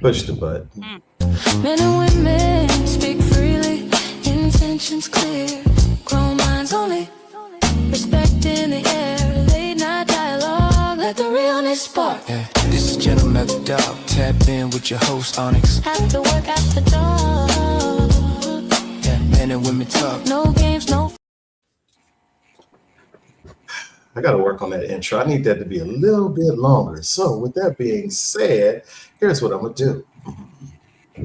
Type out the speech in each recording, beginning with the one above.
Push the button. Men and women speak freely, intentions clear. Grown minds only, respect in the air. Late night dialogue, let the realness spark. Yeah, this is Gentleman the Dog. Tap in with your host Onyx. After work, after dark. Yeah, men and women talk. No games, no. I got to work on that intro. I need that to be a little bit longer. So, with that being said, here's what I'm going to do.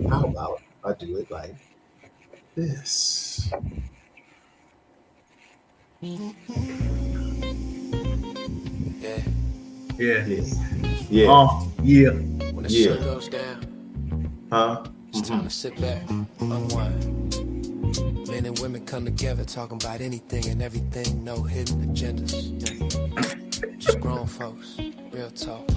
How about I do it like this? Yeah, Yeah. Yeah. Yeah. Yeah. when the Yeah. sun goes down, Huh? it's time to sit back, unwind. Men and women come together talking about anything and everything, no hidden agendas. Yeah. Just grown folks, real talk.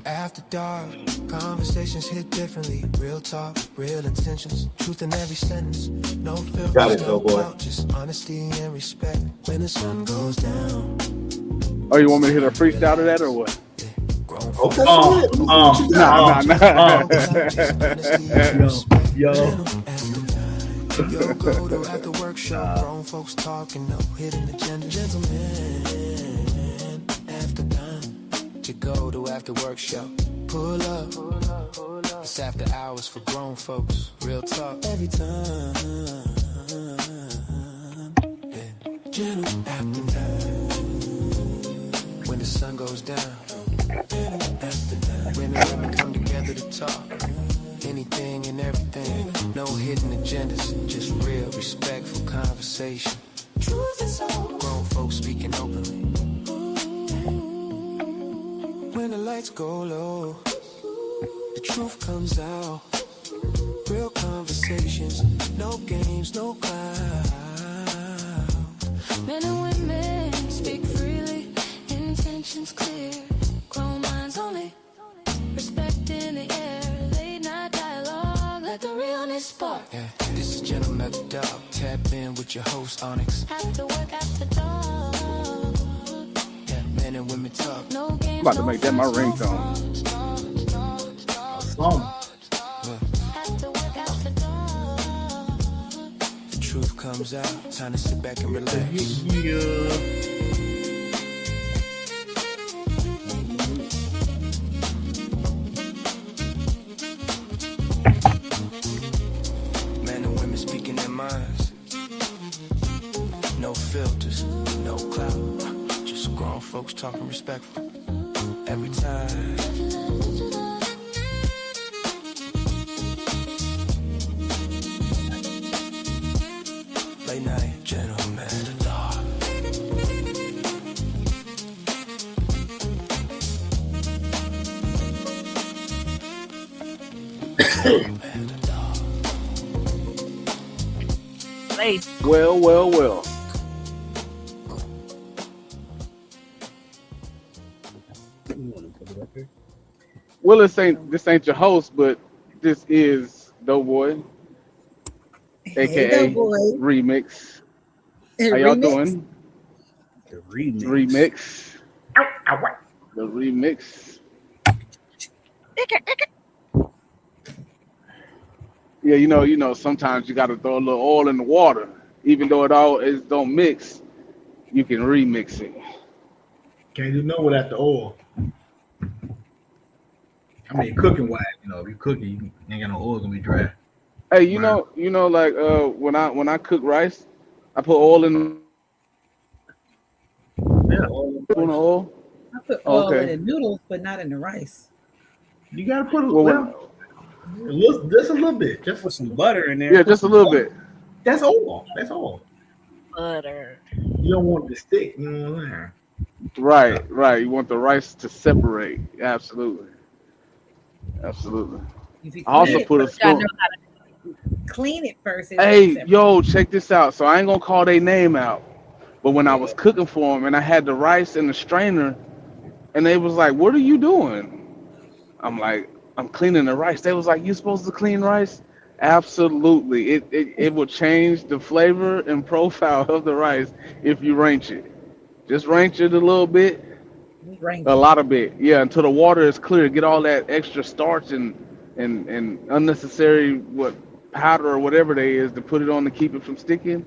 After dark, conversations hit differently. Real talk, real intentions, truth in every sentence. No filters, Got it, no Doughboy. doubt, just honesty and respect. When the sun goes down, Oh, you want me to hit a freestyle to that or what? yeah, grown folks. Okay. What you got? Nah. Yo. Yo, go to after workshop, grown folks talking, no hidden agenda. Gentlemen, after done, to go to after workshop, pull up. It's after hours for grown folks, real talk every time. Yeah. Gentle after time, when the sun goes down. Gentle after time, when the women come together to talk. Anything and everything, no hidden agendas, just real respectful conversation. Truth is all, grown folks speaking openly. When the lights go low, the truth comes out. Real conversations, no games, no cloud. Men and women speak freely, intentions clear. Grown minds only, respect in the air. Late night dialogue, let the realness spark. Yeah, this is Gentleman the Dog. Tap in with your host Onyx. After work, after dark. Yeah, men and women talk. No games, I'm about to no make that my fuss, no ringtone. Song. After work, after dark. The truth comes out, time to sit back and relax. Yeah. Men and women speaking their minds. No filters, no cloud. Just grown folks talking respectful. Every time. Late night, gentleman, the dog. Man, the dog. Well. Well, this ain't your host, but this is Doughboy, aka Doughboy. Remix. How y'all doing? The remix. Remix. The remix. Yeah, you know, sometimes you gotta throw a little oil in the water. Even though it don't mix, you can remix it. Can't do no without the oil. I mean, cooking wise, if you cooking, you ain't got no oil gonna be dry. Hey, you know, like when I cook rice, I put oil in Yeah, the oil. I put oil Okay. in the noodles, but not in the rice. you gotta put Well, just a little bit. Just Put some butter in there. Yeah, just a little bit. that's all. That's all. butter. You don't want it to stick. You know what I'm saying? Right. You want the rice to separate. Absolutely. If you I also clean it put a first, spoon. clean it first. it's Hey, separate. yo, check this out. So I ain't gonna call their name out, but when I was cooking for them and I had the rice in the strainer, and they was like, "What are you doing?" I'm like, "I'm cleaning the rice." They was like, "You supposed to clean rice?" Absolutely. It will change the flavor and profile of the rice if you ranch it. Just ranch it a little bit, Range a lot of bit, yeah, until the water is clear. Get all that extra starch and and unnecessary what powder or whatever they is to put it on to keep it from sticking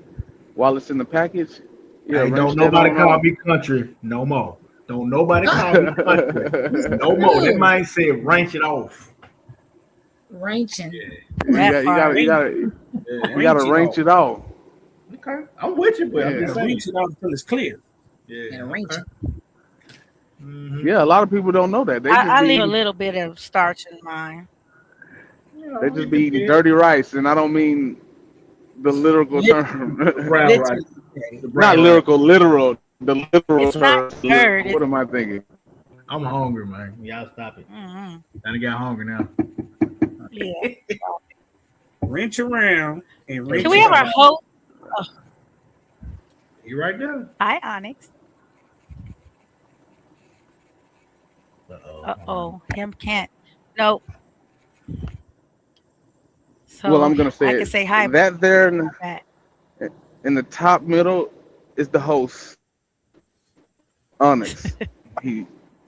while it's in the package. Yeah, Hey, wrench don't that nobody on call off. me country no more. Don't nobody call me country no more. That True. man said wrench it off. Wrenching. You That got you got part. you got Yeah. you got to Wrench it wrench off. it off. Okay. I'm with you, but I'm Yeah, just Yeah, saying. rinse it out until it's clear. Yeah. And Okay. wrenching. yeah. A lot of people don't know that. I leave a little bit of starch in mine. You They know, just it be eating depends. dirty rice, and I don't mean the literal term. Brown rice. Literally dirty. The Not brown rice. lyrical, literal. The literal It's not term. dirt. What am I thinking? I'm hungry, man. Y'all stop it. Mm-hmm. Time to get hungry now. Yeah. Wrench around and wrench Can we it have our out. host? You right there. Hi, Onyx. Uh-oh. Him can't. Nope. So Well, I'm gonna say I it. can say hi. That there Back. in the top middle is the host, Onyx.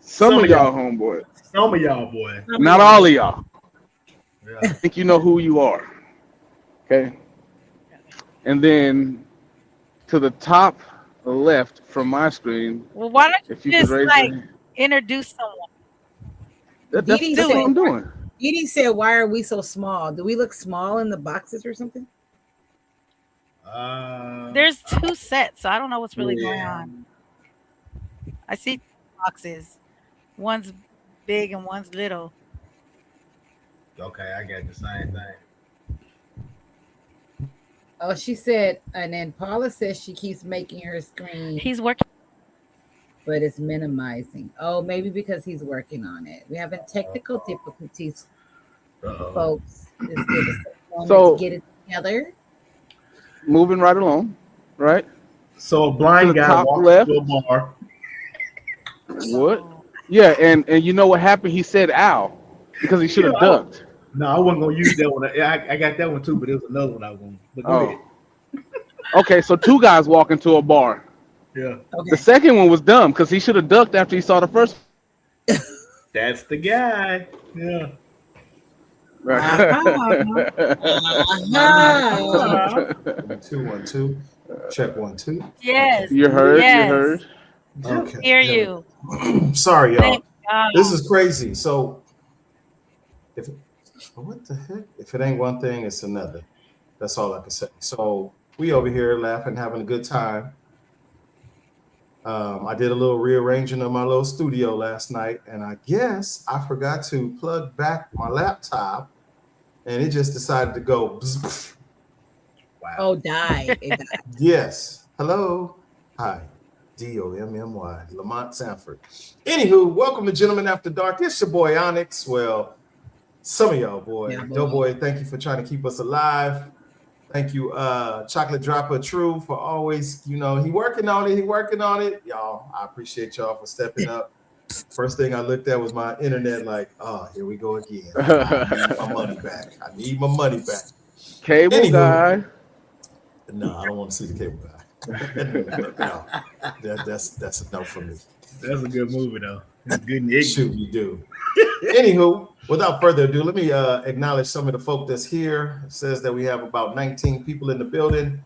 Some of y'all homeboys, Some of y'all, boy. not all of y'all. Yeah. I think you know who you are. Okay. And then to the top left from my screen, Well, why don't if you you could just raise like your, introduce someone? that's Didi what said, I'm doing. Edie said, why are we so small? Do we look small in the boxes or something? There's two sets, so I don't know what's really going Yeah. on. I see boxes. One's big and one's little. Okay, I got the same thing. Oh, she said, and then Paula says she keeps making her screen, He's working. but it's minimizing. Oh, maybe because he's working on it. We're having technical difficulties, Uh-oh. folks. Just give us a moment So- to get it together. Moving right along, right? So a To the blind guy top walks left. to a bar. What? Yeah, and you know what happened? He said ow because he should have Yeah, ducked. No, I wasn't gonna use that one. I got that one too, but there was another one I was gonna. But go ahead. Okay, so two guys walk into a bar. Yeah, Okay. The second one was dumb because he should have ducked after he saw the first that's the guy. Yeah. one. Ah, 212. Check 1 2. Yes. You heard, Yes. you heard. Okay. Hear yeah. you. Sorry, y'all. Thank God. This is crazy. So, what the heck? If it ain't one thing, it's another. That's all I can say. So we over here laughing, having a good time. I did a little rearranging of my little studio last night, and I guess I forgot to plug back my laptop, and it just decided to go. Bzz, bzz. Wow. oh, die. It died. Yes. Hello. Hi. DOMMY. Lamont Sanford. Anywho, welcome to Gentlemen After Dark. It's your boy Onyx. Well, some of y'all, boy. Yeah, boy. Doughboy, thank you for trying to keep us alive. Thank you, Chocolate Dropper True, for always, he working on it. Y'all, I appreciate y'all for stepping up. First thing I looked at was my internet, like, oh, here we go again. I need my money back. Cable Anywho. guy. No, I don't want to see the cable guy. No, that's enough for me. That's a good movie though. It's good and ignorant. Shoot, you do. Anywho, without further ado, let me acknowledge some of the folk that's here. It says that we have about 19 people in the building.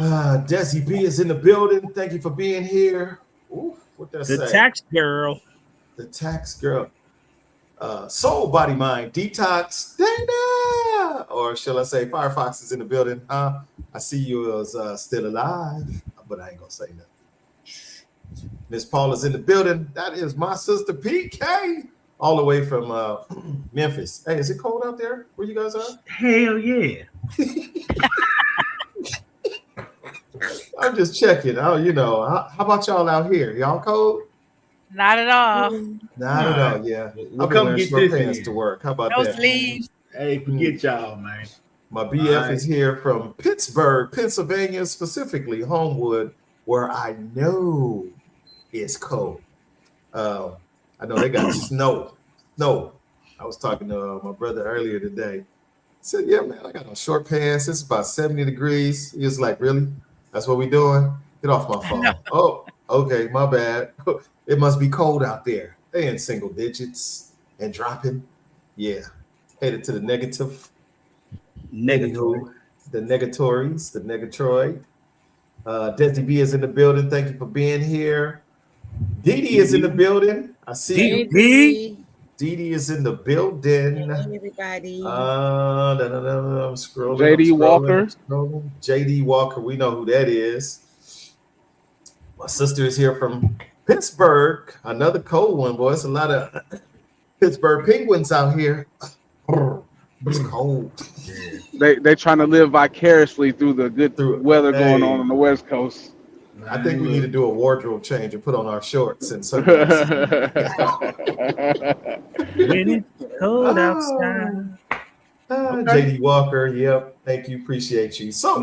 Desi B is in the building. Thank you for being here. Ooh, what that The say? tax girl. The tax girl. Soul Body Mind Detox Dana, or shall I say Firefox is in the building. I see you as still alive, but I ain't gonna say nothing. Miss Paula's in the building. That is my sister PK, all the way from Memphis. Hey, is it cold out there where you guys are? Hell yeah. I'm just checking. Oh, how about y'all out here? Y'all cold? Not at all. Not at all. Yeah, We'll I've been come wearing get short this pants in. to work. How about No that? sleeves. Hey, forget y'all, man. My BF Alright. is here from Pittsburgh, Pennsylvania, specifically Homewood, where I know it's cold. I know they got snow. I was talking to my brother earlier today. He said, yeah, man, I got on short pants. It's about 70 degrees. He was like, really? That's what we doing? Get off my phone. Oh, okay, my bad. It must be cold out there. They in single digits and dropping. Yeah. Headed to the negative. Negatory. Anywho, the negatories, the negatroid. Desi B is in the building. Thank you for being here. Dee Dee is in the building. I see you. Hey, Dee. Dee. Dee Dee is in the building. Hey, everybody. I'm scrolling. JD Walker. I'm scrolling. JD Walker. We know who that is. My sister is here from Pittsburgh. Another cold one, boy. It's a lot of Pittsburgh Penguins out here. It's cold. They trying to live vicariously through the good weather going Hey. on the West Coast. I think we need to do a wardrobe change and put on our shorts and sunglasses. When it's cold outside. JD Walker, yep. Thank you. Appreciate you. So,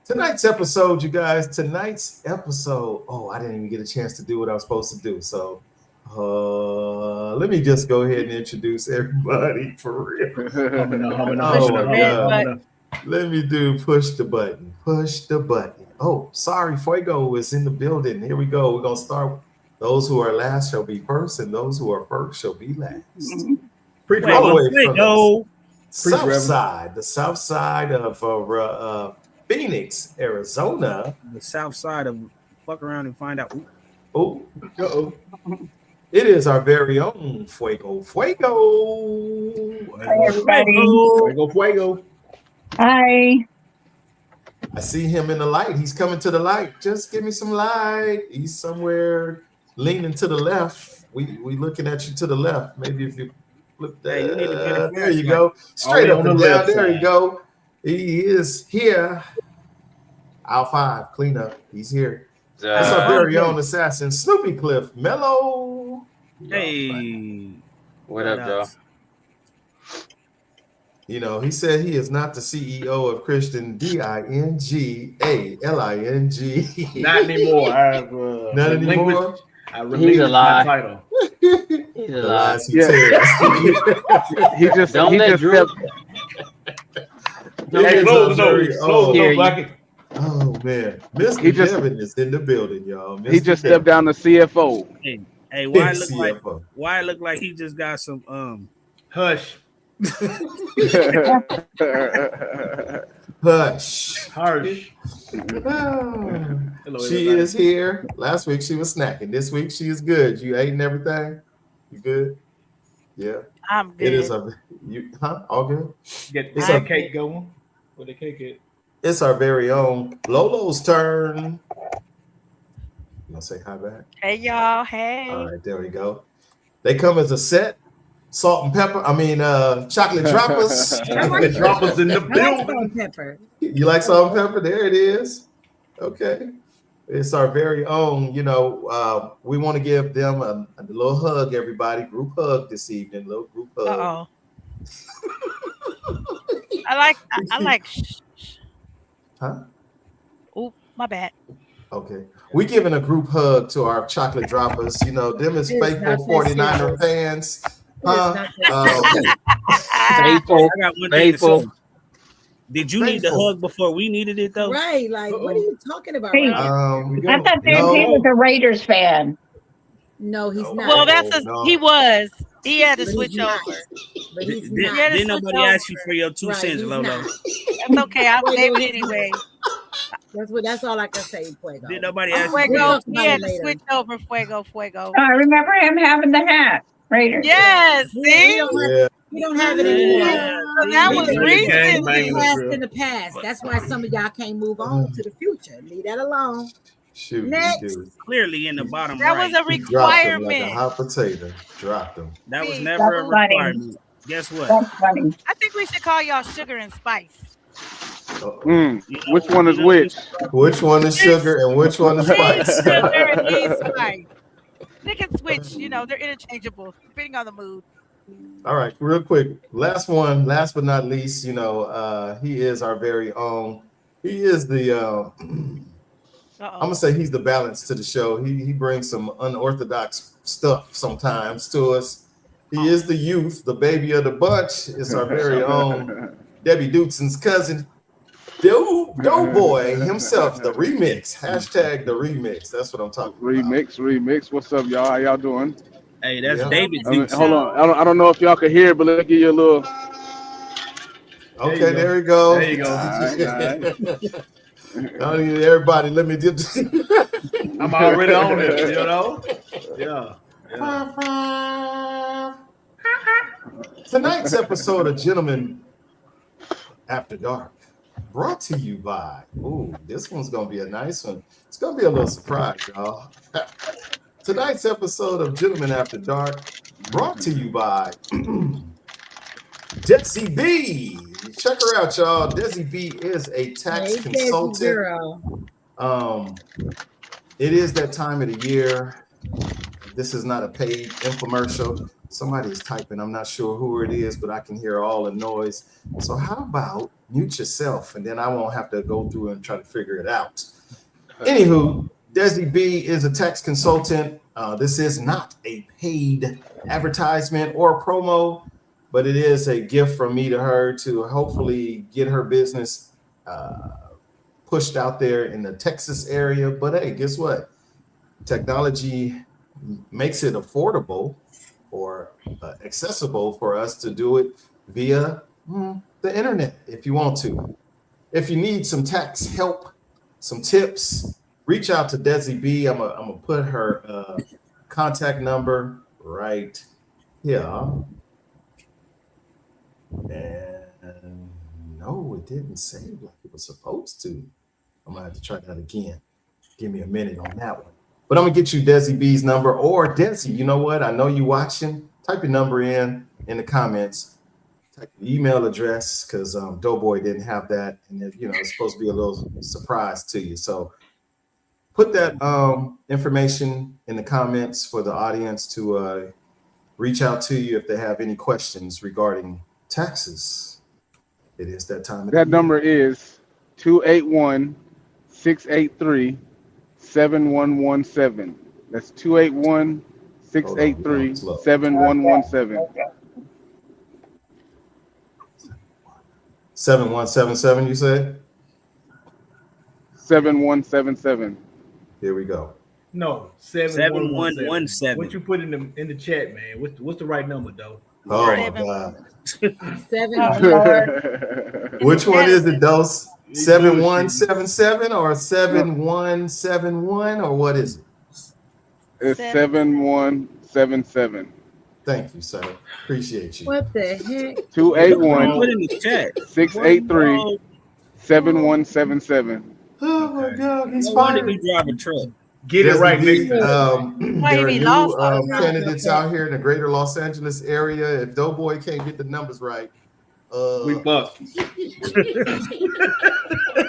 tonight's episode, you guys, oh, I didn't even get a chance to do what I was supposed to do. So, let me just go ahead and introduce everybody for real. Let me do push the button. Push the button. Oh, sorry, Fuego is in the building. Here we go. We're going to start. Those who are last shall be first, and those who are first shall be last. All the way from the south side of Phoenix, Arizona. The south side of fuck around and find out. Oh, it is our very own Fuego. Hi, everybody. Fuego. Hi. I see him in the light. He's coming to the light. Just give me some light. He's somewhere leaning to the left. We looking at you to the left. Maybe if you look there, there you go. Straight up and down. There you go. He is here. Aisle 5, clean up. He's here. That's our very own assassin, Snoopy Cliff Mello. Hey. What up, y'all? You know, he said he is not the CEO of Christian Dingaling. Not anymore. Not anymore. He's a lie. Title. He's a lie. He just Don't he let just Drew. stepped. Hey, Close the Blackie. Oh man, Mr. He just- Kevin is in the building, y'all. He just stepped down the CFO. Hey, why it look like he just got some Hush. Hush. Harsh. Oh, she is here. Last week she was snacking. This week she is good. You ate and everything? You good? Yeah. I'm good. It is all good? Get It's the a- cake going. Where the cake at? It's our very own Lolo's turn. You gonna say hi back? Hey y'all. Hey. All right, there we go. They come as a set. Salt and pepper. Chocolate droppers. Chocolate droppers in the I like building. salt and pepper. You like salt and pepper? There it is. Okay. It's our very own. You know, we want to give them a little hug, everybody. Group hug this evening. Little group hug. Uh-oh. I like. Huh? Oh, my bad. Okay. We giving a group hug to our chocolate droppers. You know, them is It's faithful not 49er fans. Huh? Faithful. I got one thing to Faithful. say. Did you need the Faithful. hug before we needed it though? Right, like what are you talking about? Hey. Right? I thought he was a Raiders fan. No, he's not. Well, he was. He had to But switch he's not. over. But he's Did, not. Yeah, didn't switch nobody over. ask you for your 2 Right, cents, he's Lolo? not. That's okay. I'll save it anyway. That's all I can say, Fuego. Did nobody ask you? Fuego. talk He about had it to later. switch over. Fuego. I remember him having the hat. Raiders. Yes. We See. don't have it anymore. So that was Gang recent. banging Past us, in the past. That's why some of y'all can't move on to the future. Leave that alone. Shoot, Next. you do. Clearly in the bottom That right. was a He dropped them like a requirement. hot potato. Dropped them. That was See, never a that's funny. requirement. Guess what? That's funny. I think we should call y'all Sugar and Spice. Uh-oh. You know- Which one is you know- which? Which one is sugar and which one is He's spice? Sugar and he's Spice. They can switch. You know, they're interchangeable depending on the mood. All right, real quick. Last but not least, you know, he is our very own. He is the I'm gonna say he's the balance to the show. He brings some unorthodox stuff sometimes to us. He is the youth, the baby of the bunch. It's our very own Debbie Dutzen's cousin, Doughboy himself, the remix. Hashtag the remix. That's what I'm talking about. Remix. What's up, y'all? How y'all doing? Hey, that's Yep. David I mean, juice. hold on. I don't know if y'all can hear it, but let me give you a little. Okay, there we go. There you go. All right. I need everybody. Let me dip. I'm already on it, you know? Yeah. Tonight's episode of Gentlemen After Dark brought to you by, this one's going to be a nice one. It's going to be a little surprise, y'all. Tonight's episode of Gentlemen After Dark brought to you by Desi B. Check her out, y'all. Desi B is a tax consultant. It is that time of the year. This is not a paid infomercial. Somebody is typing. I'm not sure who it is, but I can hear all the noise. So how about mute yourself, and then I won't have to go through and try to figure it out. Anywho, Desi B is a tax consultant. This is not a paid advertisement or promo, but it is a gift from me to her to hopefully get her business pushed out there in the Texas area. But hey, guess what? Technology makes it affordable or accessible for us to do it via the internet if you want to. If you need some tax help, some tips, reach out to Desi B. I'm gonna put her contact number right here. And no, it didn't save like it was supposed to. I'm gonna have to try that again. Give me a minute on that one. But I'm gonna get you Desi B's number, or Desi, you know what? I know you watching. Type your number in the comments. Type your email address, because Doughboy didn't have that, and it's supposed to be a little surprise to you. So put that information in the comments for the audience to reach out to you if they have any questions regarding taxes. It is that time of the year. That number is 281-683-7117. That's 281-683-7117. 7177, you said? 7177. Here we go. No, 7117. 7117. What you put in the chat, man? What's the right number, though? Oh my God. 7. Which one is it, Dose? 7177 or 7171 or what is it? It's 7177. Thank you, sir. Appreciate you. What the heck? 281-683-7177. Oh my God, he's Why did fired. he drive a truck? Get it right, Nick. There are he new lost all the time. candidates out here in the greater Los Angeles area. If Doughboy can't get the numbers right, We bust.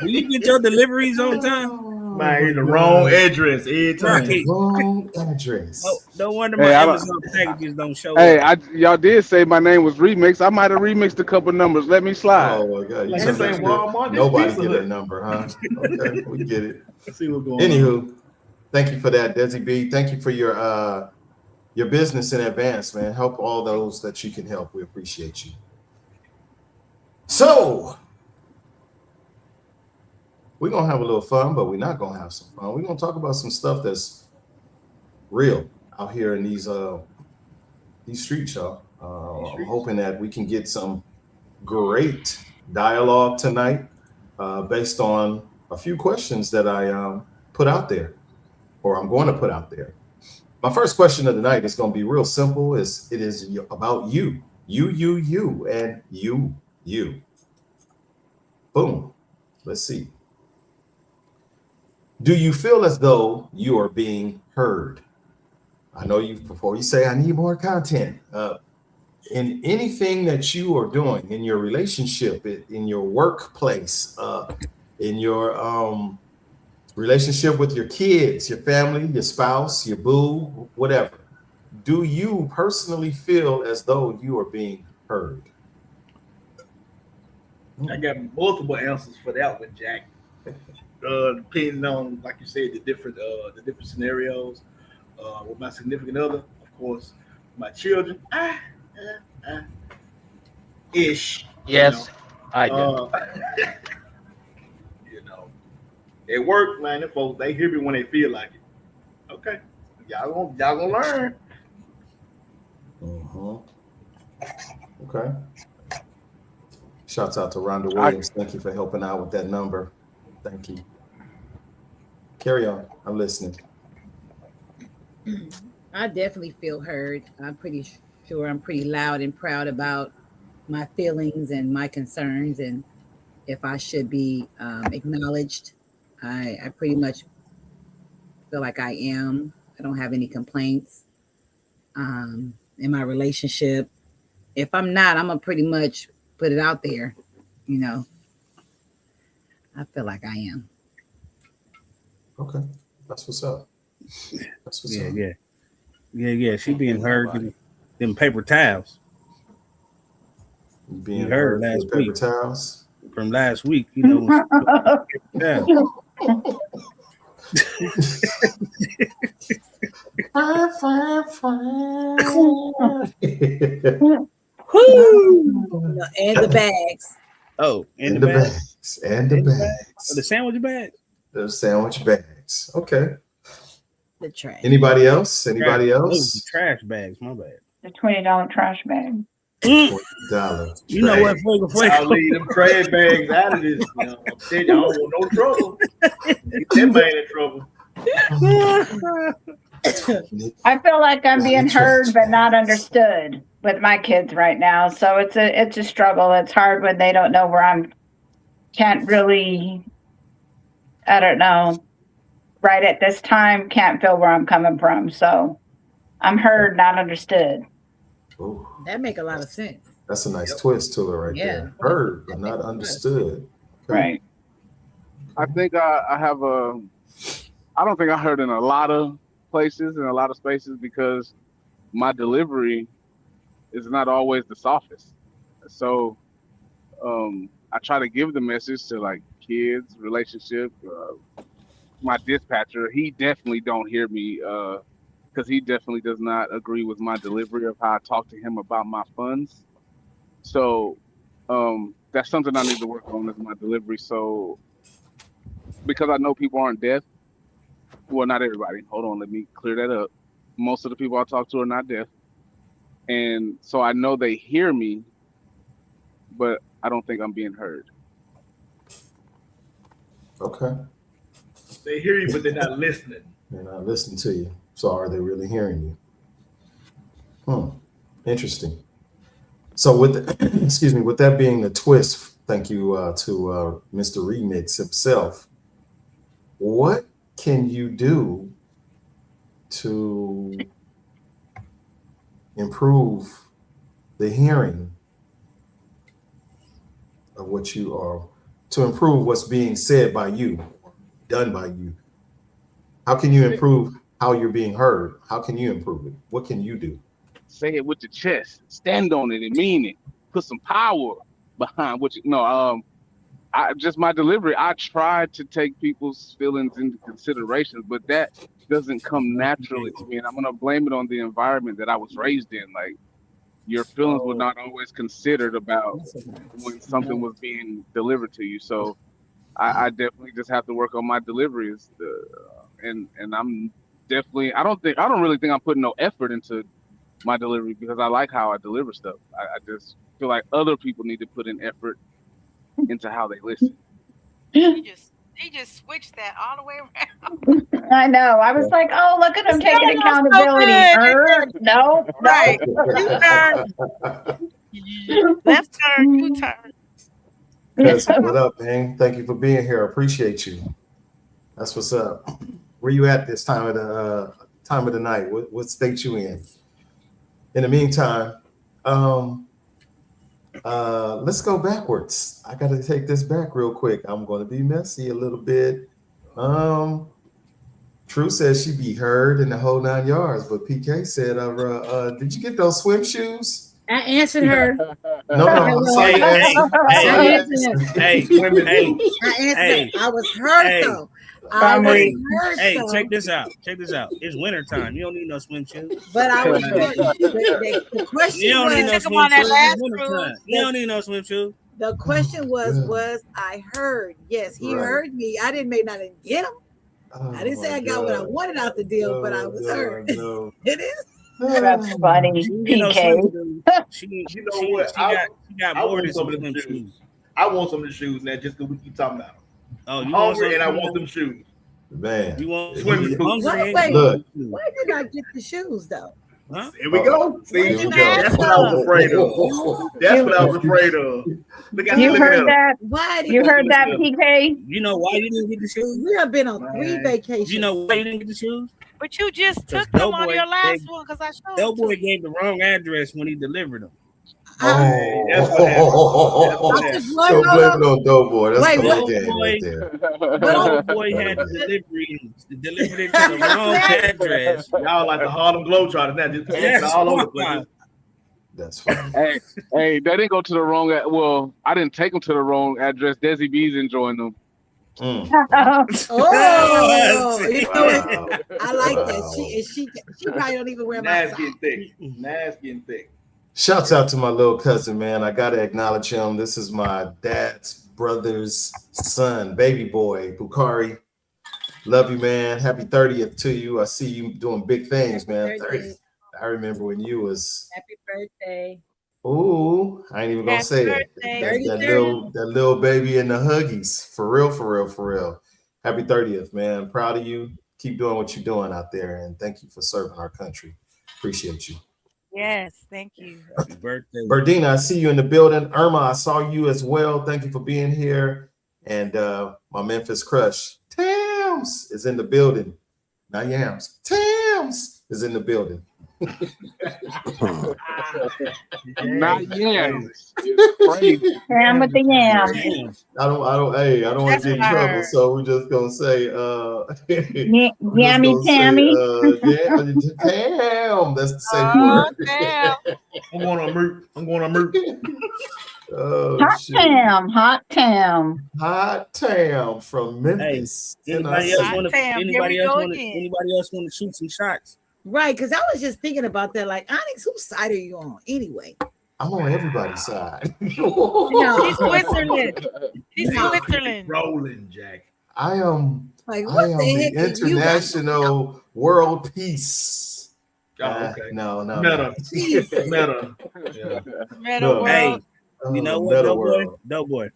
Will you get your deliveries on time? Man, the wrong address every time. Right. Wrong address. No wonder my Amazon packages don't show Hey, up. y'all did say my name was Remix. I might have remixed a couple numbers. Let me slide. Oh my God! Like this ain't Walmart, this Nobody Pizza get Hut. a number, huh? Okay, we get it. Let's see what's going on. Anywho, thank you for that, Desi B. Thank you for your business in advance, man. Help all those that you can help. We appreciate you. So we're gonna have a little fun, but we're not gonna have some fun. We're gonna talk about some stuff that's real out here in these streets, y'all. I'm hoping that we can get some great dialogue tonight based on a few questions that I put out there, or I'm going to put out there. My first question of the night is going to be real simple. It is about you, and you. Boom. Let's see. Do you feel as though you are being heard? I know you, before you say I need more content, in anything that you are doing in your relationship, in your workplace, in your relationship with your kids, your family, your spouse, your boo, whatever, do you personally feel as though you are being heard? I got multiple answers for that one, Jack. Depending on, like you said, the different scenarios. With my significant other, of course, my children, ish. Yes, I do. At work, man, the folks, they hear me when they feel like it. Okay, y'all gonna learn. Okay. Shouts out to Rhonda Williams. Thank you for helping out with that number. Thank you. Carry on. I'm listening. I definitely feel heard. I'm pretty sure I'm pretty loud and proud about my feelings and my concerns, and if I should be acknowledged, I pretty much feel like I am. I don't have any complaints in my relationship. If I'm not, I'm gonna pretty much put it out there. You know, I feel like I am. Okay, that's what's up. That's what's up. Yeah. She being heard. Them paper towels. Being heard last paper week. Towels from last week. You know. Yeah. And the bags. Oh, and the bags. And the bags. The sandwich bags. The sandwich bags. Okay. The trash. Anybody else? Anybody else? The trash bags. My bad. The $20 trash bag. $20. You know what? I'll leave them trash bags out of this. You know, I'm telling you, I don't want no trouble. Get that man in trouble. I feel like I'm being heard but not understood with my kids right now. So it's a struggle. It's hard when they don't know where I'm. Can't really. I don't know. Right at this time, can't feel where I'm coming from. So I'm heard, not understood. Ooh, that make a lot of sense. That's a nice twist to it right there. Heard, but not understood. Okay. Right. I think I have a. I don't think I heard in a lot of places and a lot of spaces because my delivery is not always the softest. So I try to give the message to like kids, relationship. My dispatcher, he definitely don't hear me because he definitely does not agree with my delivery of how I talk to him about my funds. So that's something I need to work on is my delivery. So because I know people aren't deaf, well, not everybody. Hold on, let me clear that up. Most of the people I talk to are not deaf. And so I know they hear me, but I don't think I'm being heard. Okay. They hear you, but they're not listening. They're not listening to you. So are they really hearing you? Interesting. So with excuse me, with that being the twist, thank you to Mr. Remix himself. What can you do to improve the hearing of what you are, to improve what's being said by you, done by you? How can you improve how you're being heard? How can you improve it? What can you do? Say it with your chest, stand on it and mean it. Put some power behind what you just my delivery. I try to take people's feelings into consideration, but that doesn't come naturally to me. And I'm gonna blame it on the environment that I was raised in. Like your feelings were not always considered about when something was being delivered to you. So I definitely just have to work on my deliveries. And I'm definitely I don't really think I'm putting no effort into my delivery because I like how I deliver stuff. I just feel like other people need to put in effort into how they listen. He just switched that all the way around. I know. I was like, oh, look at him taking accountability. No, right. You turn. Left turn, you turn. Yes, what up, man? Thank you for being here. I appreciate you. That's what's up. Where you at this time of the night? What state you in? In the meantime, let's go backwards. I got to take this back real quick. I'm going to be messy a little bit. True says she be heard in the whole 9 yards, but PK said, did you get those swim shoes? I answered her. No, I saw you answer. Hey, I was hurt though. Check this out. It's winter time. You don't need no swim shoes. But I was the question you don't need no swim shoes. You don't need no swim shoes. The question was I heard? Yes, he heard me. I didn't get him. I didn't say I got what I wanted out the deal, but I was heard. No. It is. That's funny, She, PK. she You know what? she got I more than want some some of them slim shoes. shoes. I want some of the shoes now just because we keep talking about them. Oh, I'm you want hungry some? and I want them shoes. Man, You want Swimming you boots. hungry and Wait, you want look. some shoes. why did I get the shoes though? Huh? Here we go. See, Here we Didn't go. ask that's what I was us. afraid of. That's what I was afraid of. Look at You look heard at us. that? Why did You I heard that, Yeah. PK? You know why you didn't get the shoes? We have been on 3 Man. vacations. You know why you didn't get the shoes? But you just Because took them on your last one because I showed them to Doughboy you. gave the wrong address when he delivered them. Oh, That's what happened. That's what I happened. took one. don't blame it on Doughboy. That's Wait, the what? whole game right there. Doughboy had the delivery delivered it to the wrong address. Y'all like the Harlem Globetrotters now, just passing That's all over the why. place. That's funny. Hey, they didn't go to the wrong. Well, I didn't take them to the wrong address. Desi B's enjoying them. Mm. Oh, you know what? Wow. I like Wow. that. She probably don't even wear my Na's socks. getting thick. Na's getting thick. Shouts out to my little cousin, man. I gotta acknowledge him. This is my dad's brother's son, baby boy, Bukari. Love you, man. Happy 30th to you. I see you doing big things, man. Happy 30. birthday. I remember when you was. Happy birthday. Ooh, I ain't even gonna Happy say birthday. it. That little baby in the huggies. For real, for real, for real. Happy 30th, man. Proud of you. Keep doing what you're doing out there, and thank you for serving our country. Appreciate you. Yes, thank you. Happy birthday. Berdina, I see you in the building. Irma, I saw you as well. Thank you for being here. And my Memphis crush, Tams, is in the building. Not Yams. Tams is in the building. Not yams. It's crazy. Ham with the yam. I don't want to get in That's trouble, her. so we're just gonna say Yammy Tammy. Tam. That's the safe Oh, word. damn. I'm going on mute. I'm going on mute. Oh, Hot shoot. Tam. Hot Tam. Hot Tam from Memphis. Anybody else Hot want to? Tam, here Anybody we else go want to? again. Anybody else want to shoot some shots? Right, because I was just thinking about that. Like, Onyx, whose side are you on anyway? I'm on everybody's side. No. She's Switzerland. She's No. Switzerland. Rolling, Jack. I am Like, I what am the the heck is you international world peace. Oh, okay. No. Meta. Meta. Yeah. Meta No. world. Hey, you know what, Meta Doughboy? world. Doughboy.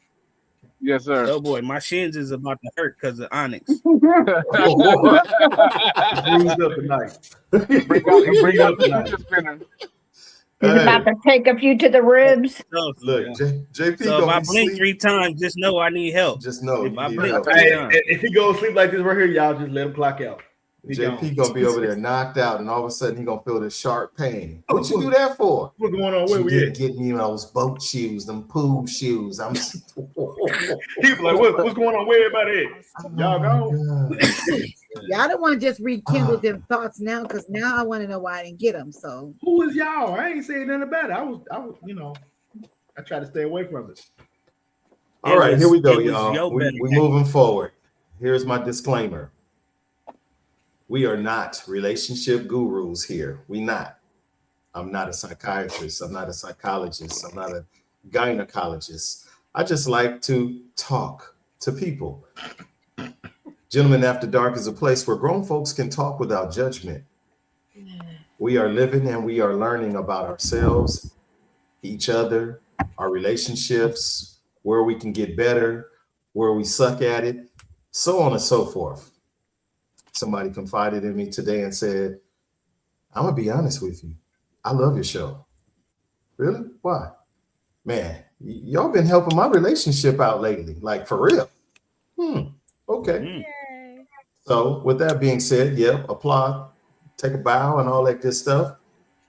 Yes, sir. Doughboy, my shins is about to hurt because of Onyx. Bruised up tonight. Bring out the fidget spinner. He's about to take a few to the ribs. So, Look, JP so if gonna I be blink sleep. 3 times, just know I need help. Just know If you I need blink help. 3 Hey, times. if he goes to sleep like this right here, y'all just let him clock out. He JP gone. gonna be over there knocked out, and all of a sudden he gonna feel this sharp pain. What you do that for? What's going on? Where You we didn't at? get me those boat shoes, them pool shoes. I'm He was like, what's going on? Where everybody at? Y'all gone? Y'all don't want to just rekindle them thoughts now, because now I want to know why I didn't get them. So Who is y'all? I ain't saying nothing about it. I was, I try to stay away from it. All right, here we go, it was y'all. your We better moving forward. Here's my disclaimer. We are not relationship gurus here. We not. I'm not a psychiatrist. I'm not a psychologist. I'm not a gynecologist. I just like to talk to people. Gentlemen After Dark is a place where grown folks can talk without judgment. We are living and we are learning about ourselves, each other, our relationships, where we can get better, where we suck at it, so on and so forth. Somebody confided in me today and said, I'm gonna be honest with you. I love your show. Really? Why? Man, y'all been helping my relationship out lately, like for real. Okay. So with that being said, yep, applaud, take a bow and all that good stuff.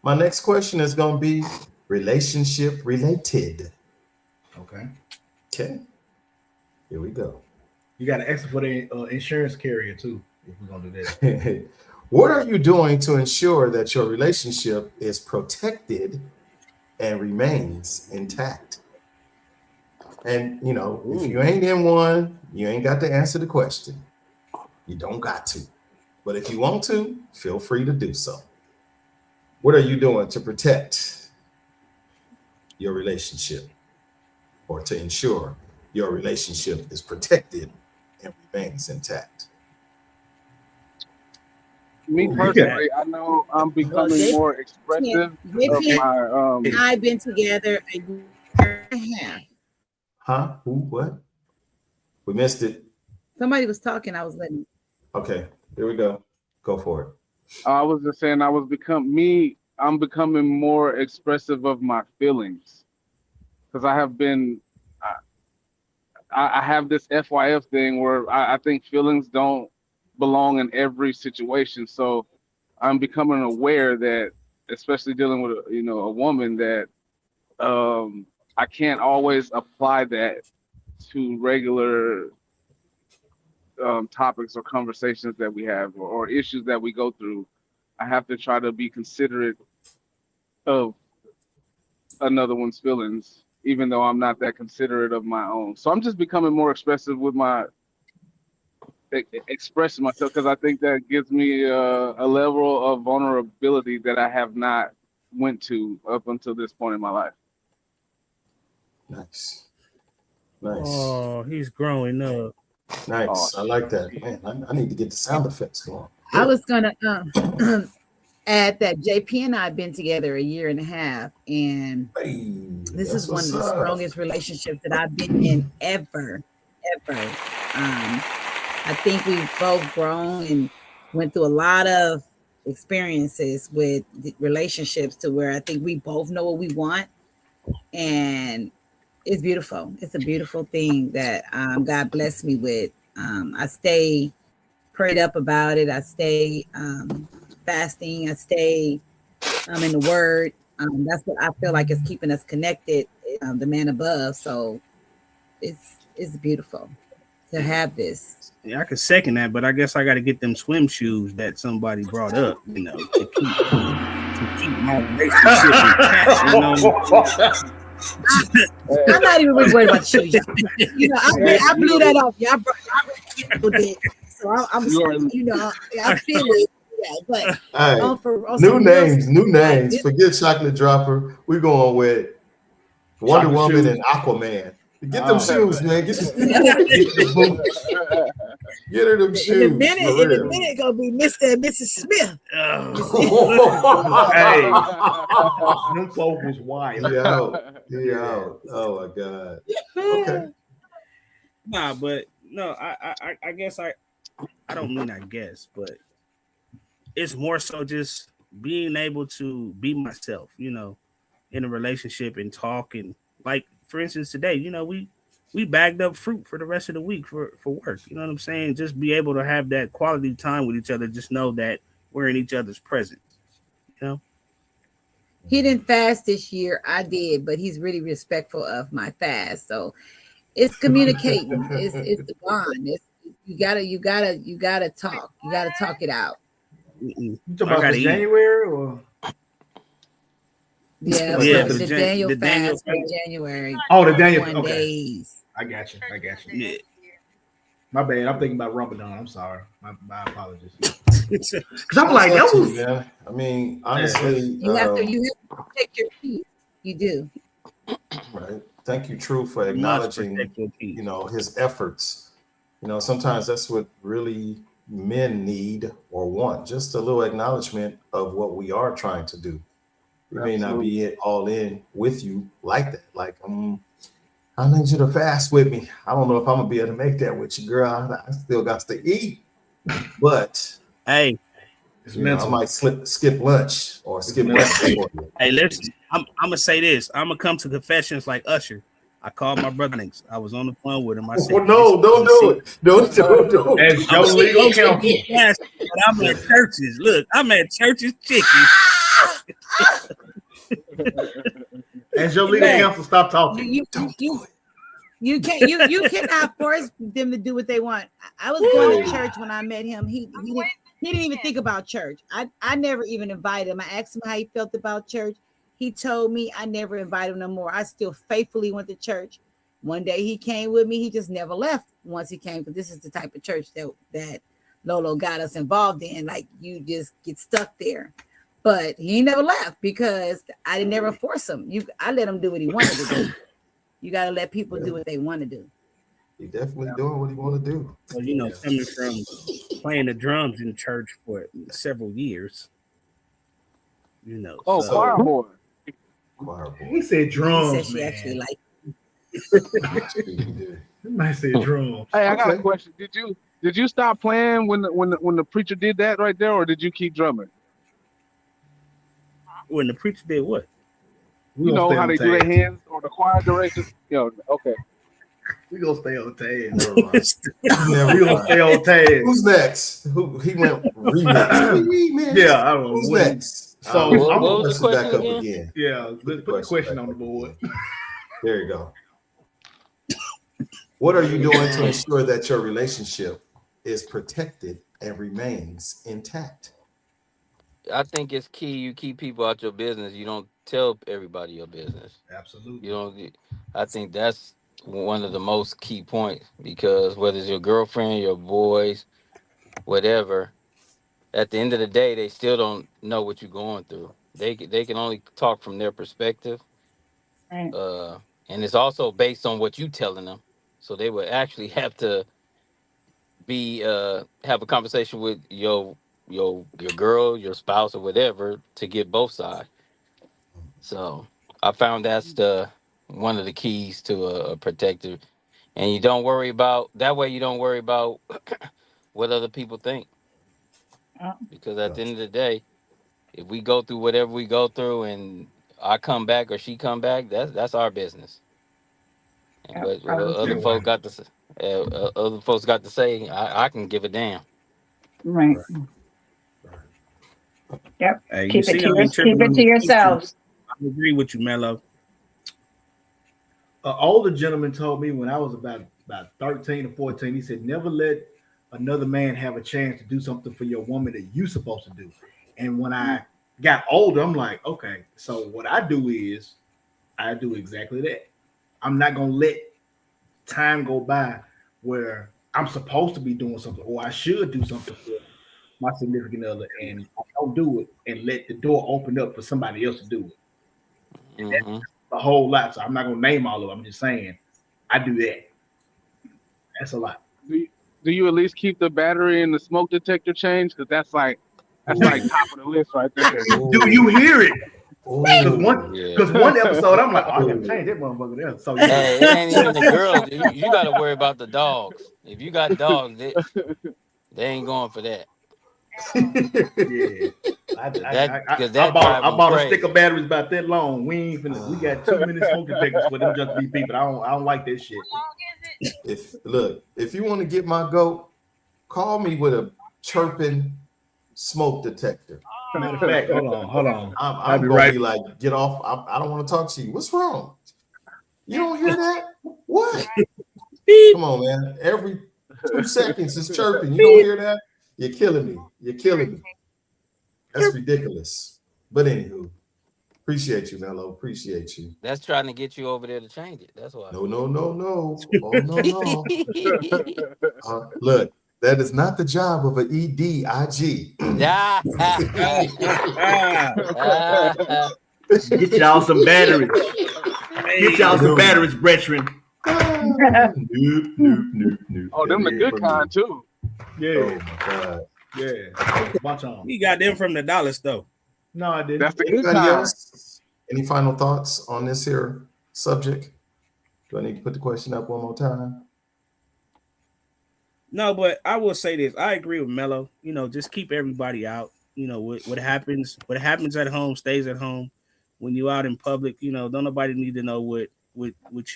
My next question is gonna be relationship related. Okay. Okay. Here we go. You got to extra for the insurance carrier too. If we're gonna do that. What are you doing to ensure that your relationship is protected and remains intact? And if you ain't in one, you ain't got to answer the question. You don't got to. But if you want to, feel free to do so. What are you doing to protect your relationship or to ensure your relationship is protected and remains intact? Me personally, I know I'm becoming more expressive of my I've been together a year and a half. Huh? Who? What? We missed it. Somebody was talking. I was letting. Okay, here we go. Go for it. I was just saying I'm becoming more expressive of my feelings because I have been I have this FYF thing where I think feelings don't belong in every situation. So I'm becoming aware that, especially dealing with a woman, that I can't always apply that to regular topics or conversations that we have or issues that we go through. I have to try to be considerate of another one's feelings, even though I'm not that considerate of my own. So I'm just becoming more expressive with my expressing myself because I think that gives me a level of vulnerability that I have not went to up until this point in my life. Nice. Oh, he's growing up. Nice. I like that. Man, I need to get the sound effects going. I was gonna add that JP and I have been together a year and a half, and this is one of the strongest relationships that I've been in ever. I think we've both grown and went through a lot of experiences with relationships to where I think we both know what we want, and it's beautiful. It's a beautiful thing that God blessed me with. I stay prayed up about it. I stay fasting. I stay in the Word. That's what I feel like is keeping us connected. The man above. So it's beautiful to have this. Yeah, I could second that, but I guess I got to get them swim shoes that somebody brought up, to keep my relationship intact, I'm not even really worried about shoes. I blew that off. Y'all did. So I'm I feel it. Yeah, but hey, new names. Forget Chocolate Dropper. We're going with Wonder Woman and Aquaman. Get them shoes, man. Get her them shoes. In a minute, gonna be Mr. and Mrs. Smith. Hey, them folk was wild. Yeah. Oh my God. Okay. Nah, but no, I guess I don't mean I guess, but it's more so just being able to be myself, in a relationship and talk and like. For instance, today, we bagged up fruit for the rest of the week for work. You know what I'm saying? Just be able to have that quality time with each other. Just know that we're in each other's presence. He didn't fast this year. I did, but he's really respectful of my fast. So it's communicating. it's the bond. You gotta talk. You gotta talk it out. You talking about January or? Yeah, the Daniel fast for January. Oh, the Daniel. 21 days. I got you. Yeah. My bad. I'm thinking about Ramadan. I'm sorry. My apologies. Because I'm like, that was. Yeah. I mean, honestly, you have to protect your peace. You do. Right. Thank you, True, for acknowledging, his efforts. Sometimes that's what really men need or want. Just a little acknowledgement of what we are trying to do. We may not be all in with you like that. Like, I need you to fast with me. I don't know if I'm gonna be able to make that with you, girl. I still got to eat. But hey, I might skip lunch or skip breakfast. Hey, listen, I'm gonna say this. I'm gonna come to confessions like Usher. I called my brother. I was on the phone with him. I said, "No, don't do it. Don't do it." As your legal counsel, I'm at churches. Look, I'm at churches chicken. As your legal counsel, stop talking. You cannot force them to do what they want. I was going to church when I met him. He didn't even think about church. I never even invited him. I asked him how he felt about church. He told me I never invited him no more. I still faithfully went to church. One day he came with me. He just never left once he came. But this is the type of church that Lolo got us involved in. Like, you just get stuck there. But he never left because I didn't never force him. I let him do what he wanted to do. You got to let people do what they want to do. He definitely doing what he want to do. Well, coming from playing the drums in church for several years, Oh, so choir boy. Choir He boy. said He said drums, she actually man. liked. He might say drums. Hey, I got a Okay. question. Did you stop playing when the preacher did that right there, or did you keep drumming? when the preacher did what? We You gonna know stay how on they do their task. hands or the choir direction? Okay. We gonna stay on task. Never mind. Never We gonna mind. stay on task. Who's next? He went remix. Remix. Yeah, I don't know. Who's What next? So Let's What put the was the question back question up again? again. yeah, let's put the question on the board. again. There you go. What are you doing to ensure that your relationship is protected and remains intact? I think it's key. You keep people out your business. You don't tell everybody your business. You Absolutely. don't. I think that's one of the most key points because whether it's your girlfriend, your boys, whatever, at the end of the day, they still don't know what you're going through. They can only talk from their perspective, Right. uh, and it's also based on what you telling them. So they would actually have to be have a conversation with your girl, your spouse, or whatever to get both sides. So I found that's the one of the keys to a protective, and you don't worry about that way. You don't worry about what other people think Oh, because at the end Gotcha. of the day, if we go through whatever we go through and I come back or she come back, that's our business. And yeah, what probably other You're true. folks right. got to say, other folks got to say, I can give a damn. Right. Right. Right. Yep. Hey, you Keep it see, to I ain't keep tripping it on to the distinction. yourselves. I agree with you, Mello. An older gentleman told me when I was about 13 or 14, he said, never let another man have a chance to do something for your woman that you supposed to do. And when I got older, I'm like, okay, so what I do is I do exactly that. I'm not gonna let time go by where I'm supposed to be doing something or I should do something for my significant other and I don't do it and let the door open up for somebody else to do it. And that's Hmm. a whole lot. So I'm not gonna name all of them. I'm just saying I do that. That's a lot. Do you at least keep the battery and the smoke detector changed? Because that's like Ooh. top of the list right there. Do you Ooh. hear it? Because Ooh. Yeah. one episode I'm like, oh, I gotta change Ooh. that motherfucker there. So yeah. Hey, it ain't even the girls. You got to worry about the dogs. If you got dogs, they ain't going for that. Yeah. I, Cause I, that I, I cause I that bought drive I them bought a stick of crazy. batteries about that long. We ain't finna, we got too many smoke detectors for them just to be people. I don't like that shit. If you want to get my goat, call me with a chirping smoke detector. Matter of fact, hold on. I'll I'm be gonna right. be like, get off. I don't want to talk to you. What's wrong? You don't hear that? What? Beep, Come on, man. Every 2 seconds is chirping. You don't beep. hear that? You're killing me. You're killing me. That's ridiculous. But anywho, appreciate you, Mello. Appreciate you. That's trying to get you over there to change it. That's why. No, no, no, no. Oh no, no. Look, that is not the job of an EDIG. Yeah. Get y'all some batteries. Get y'all Hey, some No. batteries, brethren. Nope, nope, nope, nope. Oh, That them the ain't good for me. kind too. Yeah, Oh my God. yeah. Bunch on. we got them from the dollar store. No, I didn't. That's the good Anybody kind. else? Any final thoughts on this here subject? Do I need to put the question up one more time? No, but I will say this. I agree with Mello. Just keep everybody out. What happens at home stays at home. When you out in public, don't nobody need to know what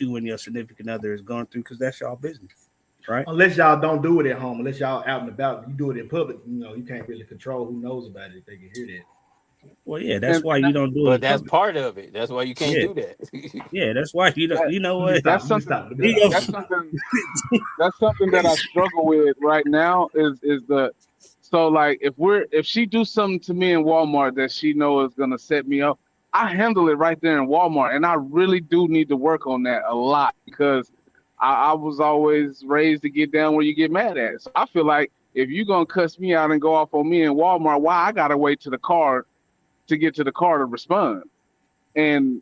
you and your significant other is going through because that's y'all business, right? Unless y'all don't do it at home, unless y'all out and about, you do it in public. You can't really control who knows about it if they can hear that. Well, yeah, that's And why you don't do it But in that's public. part of it. That's why you can't Yeah, do that. yeah, that's why you don't. that You know Let me what? stop. that's Let me something stop. Let me You stop. go, that's something that's something that I struggle with right now is the so like if she do something to me in Walmart that she know is gonna set me up, I handle it right there in Walmart, and I really do need to work on that a lot because I was always raised to get down where you get mad at. So I feel like if you gonna cuss me out and go off on me in Walmart, why I gotta wait to the car to get to the car to respond? And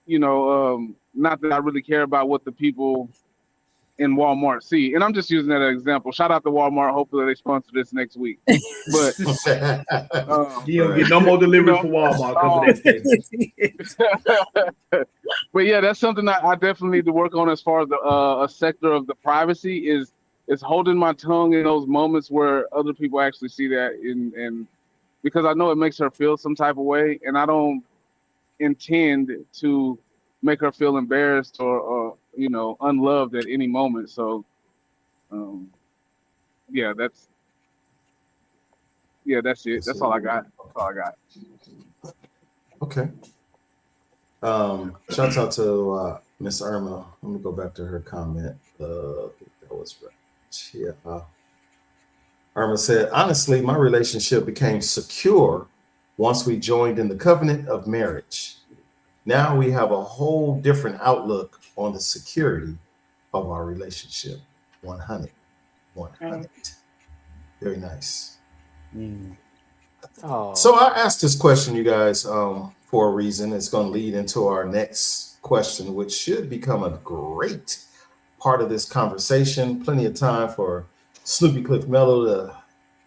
not that I really care about what the people in Walmart see. And I'm just using that as an example. Shout out to Walmart. Hopefully they sponsor this next week. But You don't Right. get no more you deliveries know, for Walmart because of that statement. but yeah, that's something that I definitely need to work on as far as the a sector of the privacy is holding my tongue in those moments where other people actually see that and because I know it makes her feel some type of way, and I don't intend to make her feel embarrassed or unloved at any moment. So um, yeah, that's it. That's That's it. all I got. That's all I got. Okay. Shouts out to Miss Irma. Let me go back to her comment. I think that was right. Yeah. Irma said, honestly, my relationship became secure once we joined in the covenant of marriage. Now we have a whole different outlook on the security of our relationship. 100. 100. Very nice. So Oh, I asked this question, you guys, for a reason. It's going to lead into our next question, which should become a great part of this conversation. Plenty of time for Snoopy Cliff Mello to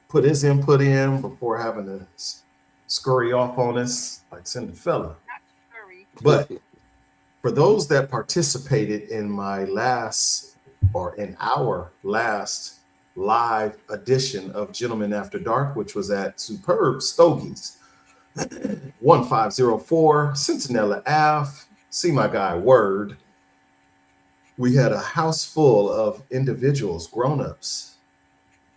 put his input in before having to scurry off on us like Cinderella. But for those that participated in my last or in our last live edition of Gentlemen After Dark, which was at Superb Stogies, 1504 Centinela Ave. See my guy Word. We had a house full of individuals, grown-ups,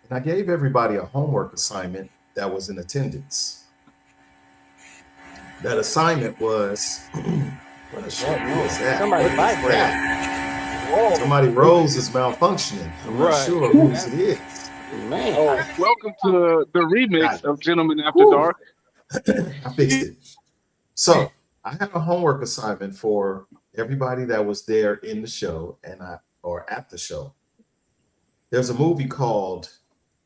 and I gave everybody a homework assignment that was in attendance. That assignment was what a shit is that? somebody What is vibrating. that? Somebody Rose is malfunctioning. I'm not Right. sure whose it is. Man. Oh, welcome to the remix Got of it. Gentlemen After Woo. Dark. I fixed it. So I had a homework assignment for everybody that was there in the show or at the show. There's a movie called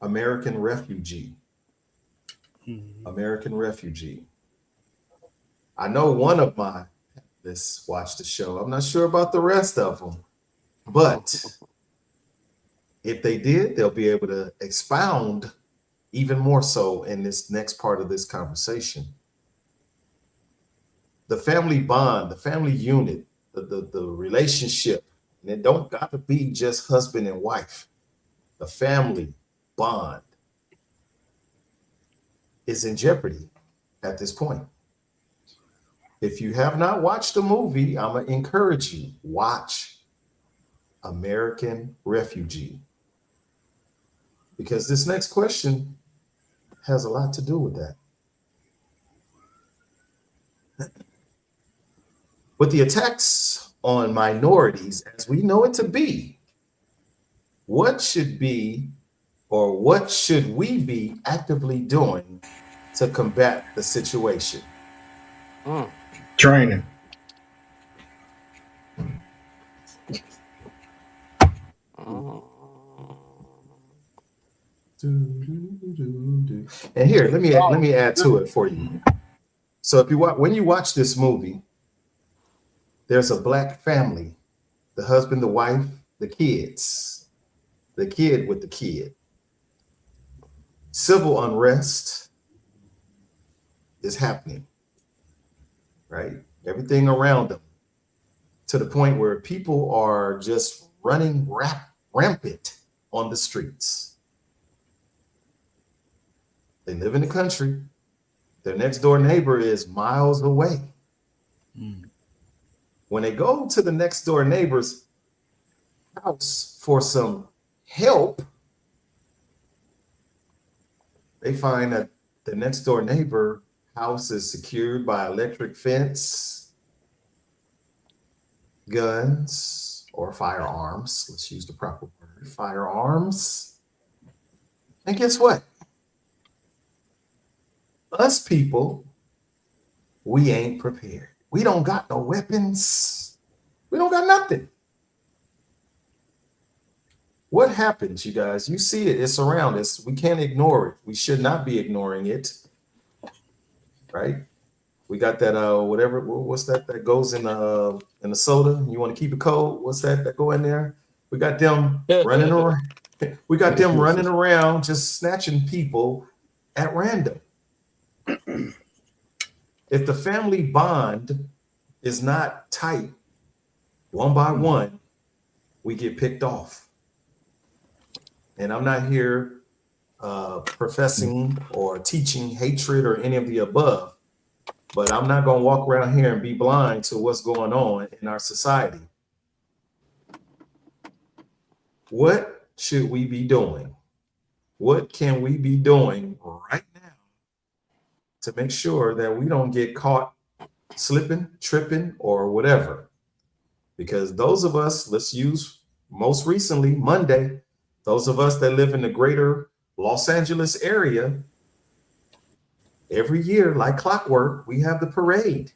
American Refugee. American Refugee. I know one of my let's watch the show. I'm not sure about the rest of them, but if they did, they'll be able to expound even more so in this next part of this conversation. The family bond, the family unit, the relationship, and it don't got to be just husband and wife. The family bond is in jeopardy at this point. If you have not watched the movie, I'm gonna encourage you, watch American Refugee. Because this next question has a lot to do with that. With the attacks on minorities, as we know it to be, what should we be actively doing to combat the situation? Training. And here, let me add to it for you. So if when you watch this movie, there's a black family, the husband, the wife, the kids, the kid with the kid. Civil unrest is happening, right? Everything around them, to the point where people are just running rampant on the streets. They live in the country. Their next door neighbor is miles away. When they go to the next door neighbor's house for some help, they find that the next door neighbor house is secured by electric fence, guns, or firearms. Let's use the proper word, firearms. And guess what? Us people, we ain't prepared. We don't got no weapons. We don't got nothing. What happens, you guys? You see it, it's around us. We can't ignore it. We should not be ignoring it, right? We got that what's that goes in the soda? You want to keep it cold? What's that go in there? We got them running around. We got them running around just snatching people at random. If the family bond is not tight, one by one, we get picked off. And I'm not here professing or teaching hatred or any of the above, but I'm not going to walk around here and be blind to what's going on in our society. What should we be doing? What can we be doing right now to make sure that we don't get caught slipping, tripping, or whatever? Because those of us, let's use most recently Monday, those of us that live in the greater Los Angeles area, every year, like clockwork, we have the parade.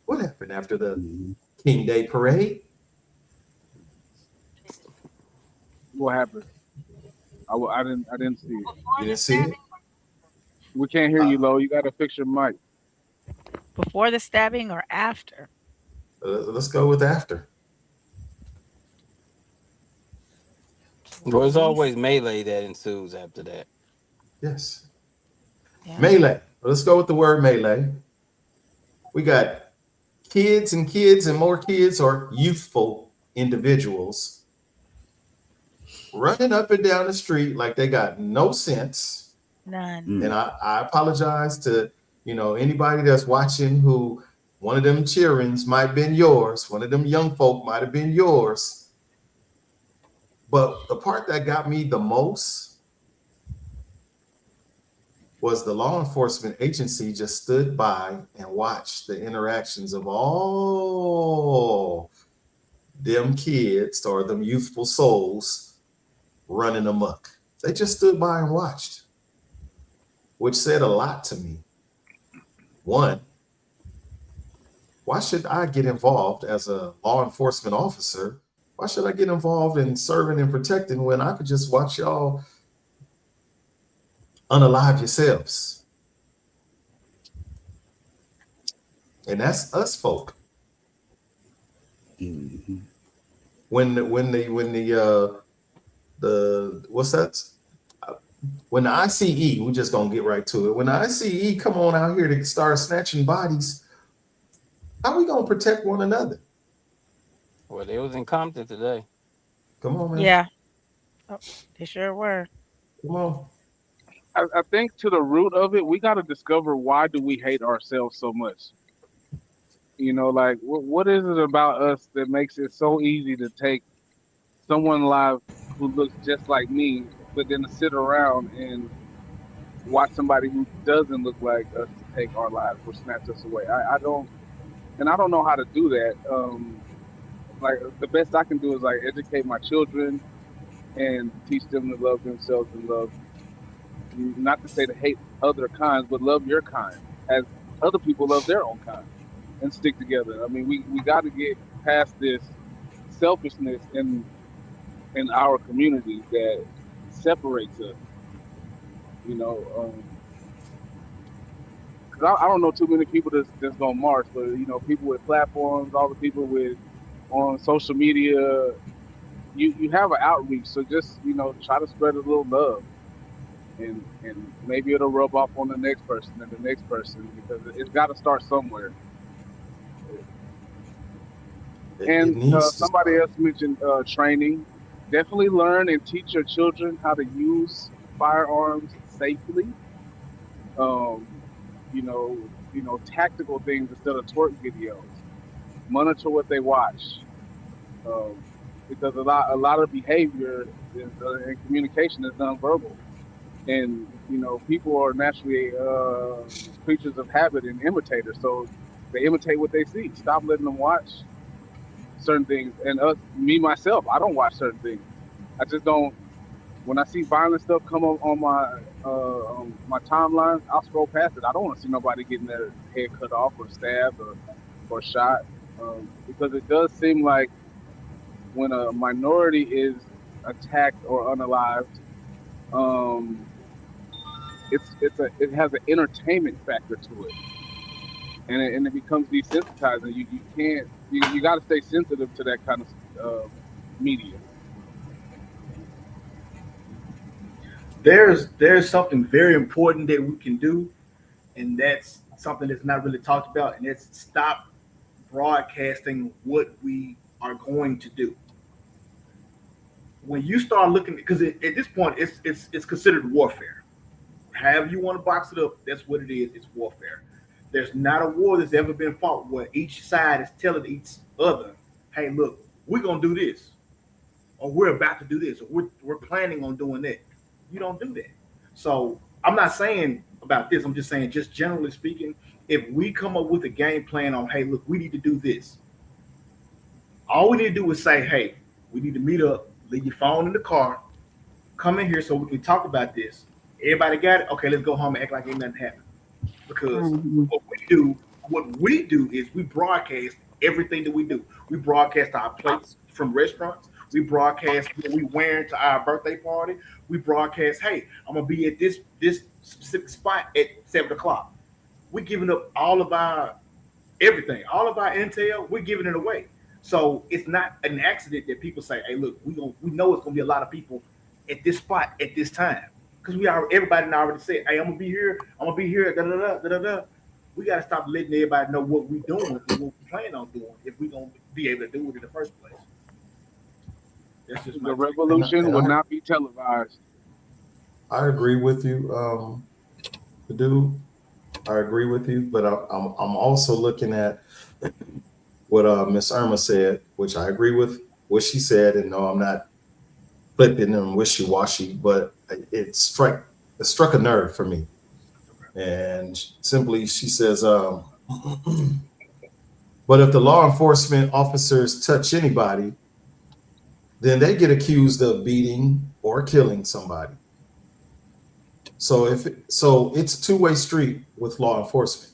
What happened after the King Day parade? What happened? I didn't see it. You didn't see it? We can't hear you, Lo. You got to fix your mic. Before the stabbing or after? Let's go with after. Well, there's always melee that ensues after that. Yes. Yeah. Melee. Let's go with the word melee. We got kids and more kids or youthful individuals running up and down the street like they got no sense. None. And I apologize to, anybody that's watching who one of them cheerings might have been yours. One of them young folk might have been yours. But the part that got me the most was the law enforcement agency just stood by and watched the interactions of all them kids or them youthful souls running amok. They just stood by and watched, which said a lot to me. One, why should I get involved as a law enforcement officer? Why should I get involved in serving and protecting when I could just watch y'all unalive yourselves? And that's us folk. When the what's that? When the ICE, we're just gonna get right to it. When the ICE come on out here to start snatching bodies, how are we gonna protect one another? Well, they was in Compton today. Come on, man. Yeah. Oh, they sure were. Come on. I think to the root of it, we got to discover why do we hate ourselves so much. Like what is it about us that makes it so easy to take someone alive who looks just like me, but then to sit around and watch somebody who doesn't look like us to take our lives or snatch us away. I don't know how to do that. Like the best I can do is like educate my children and teach them to love themselves and love, not to say to hate other kinds, but love your kind as other people love their own kind and stick together. I mean, we got to get past this selfishness in our community that separates us. Cause I don't know too many people that's gonna march, but people with platforms, all the people on social media, you have an outreach. So just try to spread a little love, and maybe it'll rub off on the next person and the next person, because it's got to start somewhere. And somebody else mentioned training. Definitely learn and teach your children how to use firearms safely. Um, tactical things instead of twerk videos. Monitor what they watch, because a lot of behavior and communication is nonverbal, and people are naturally creatures of habit and imitators, so they imitate what they see. Stop letting them watch certain things. And myself, I don't watch certain things. I just don't. When I see violent stuff come up on my timeline, I'll scroll past it. I don't want to see nobody getting their head cut off or stabbed or shot, because it does seem like when a minority is attacked or unalived, it has an entertainment factor to it, and it becomes desensitizing. You got to stay sensitive to that kind of media. There's something very important that we can do, and that's something that's not really talked about, and that's stop broadcasting what we are going to do. When you start looking, because at this point it's considered warfare. However you want to box it up, that's what it is. It's warfare. There's not a war that's ever been fought where each side is telling each other, "Hey, look, we're gonna do this, or we're about to do this, or we're planning on doing that." You don't do that. So I'm not saying about this. I'm just saying, just generally speaking, if we come up with a game plan on, "Hey, look, we need to do this," all we need to do is say, "Hey, we need to meet up. Leave your phone in the car. Come in here so we can talk about this." Everybody got it? Okay, let's go home and act like ain't nothing happened. Because Mhm. what we do is we broadcast everything that we do. We broadcast our plates from restaurants. We broadcast what we wearing to our birthday party. We broadcast, "Hey, I'm gonna be at this specific spot at 7 o'clock." We're giving up all of our everything, all of our intel. We're giving it away. So it's not an accident that people say, "Hey, look, we know it's gonna be a lot of people at this spot at this time," because we are everybody already said, "Hey, I'm gonna be here. I'm gonna be here." Da da da da da da. We gotta stop letting everybody know what we're doing and what we plan on doing if we're gonna be able to do it in the first place. That's just my The take. revolution and will not be televised. I agree with you, dude. I agree with you, but I'm also looking at what Miss Irma said, which I agree with what she said, and no, I'm not flipping and wishy washy, but it struck a nerve for me. And simply, she says, "But if the law enforcement officers touch anybody, then they get accused of beating or killing somebody. So it's a two-way street with law enforcement.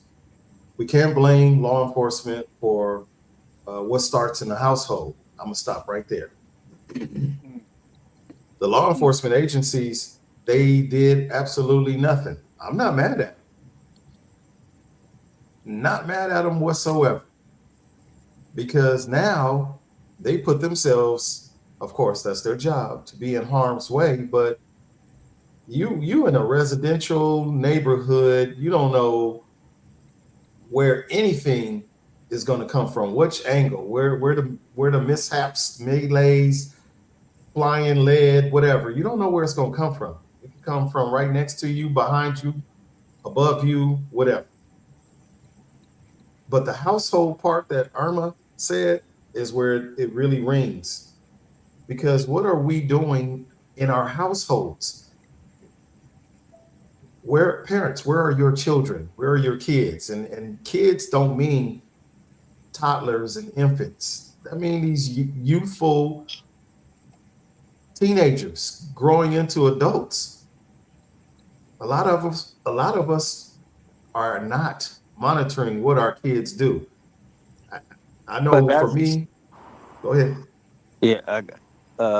We can't blame law enforcement for what starts in the household. I'm gonna stop right there. Mm, The law mm. enforcement agencies, they did absolutely nothing. I'm not mad at them. Not mad at them whatsoever because now they put themselves, of course, that's their job to be in harm's way, but you in a residential neighborhood, you don't know where anything is going to come from, which angle, where the mishaps, melees, flying lead, whatever. You don't know where it's going to come from. It can come from right next to you, behind you, above you, whatever. But the household part that Irma said is where it really rings. Because what are we doing in our households? Where parents, where are your children? Where are your kids? And kids don't mean toddlers and infants. I mean these youthful teenagers growing into adults. A lot of us are not monitoring what our kids do. I, I But know for that's me, go ahead. yeah.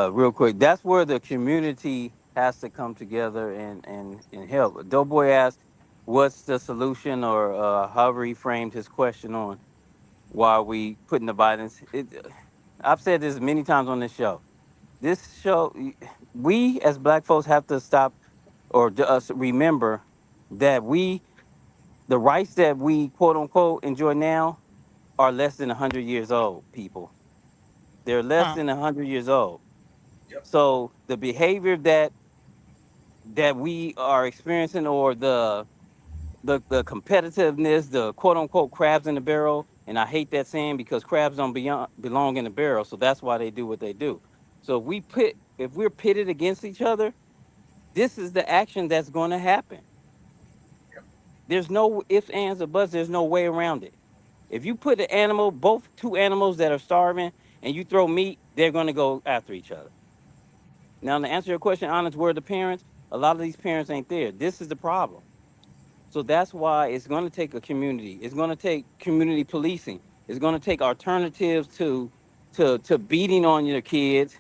Real quick, that's where the community has to come together and help. Doughboy asked, "What's the solution?" Or however he framed his question on why are we putting the violence. I've said this many times on this show. This show, we as black folks have to stop or us remember that the rights that we quote unquote enjoy now are less than 100 years old. People, they're less Huh. than 100 years old. Yep. So the behavior that we are experiencing, or the competitiveness, the quote unquote crabs in the barrel, and I hate that saying because crabs don't belong in the barrel, so that's why they do what they do. So if we're pitted against each other, this is the action that's going to happen. There's no ifs, ands, or buts. There's no way around it. If you put both two animals that are starving, and you throw meat, they're going to go after each other. Now, to answer your question, honest, where are the parents? A lot of these parents ain't there. This is the problem. So that's why it's going to take a community. It's going to take community policing. It's going to take alternatives to beating on your kids,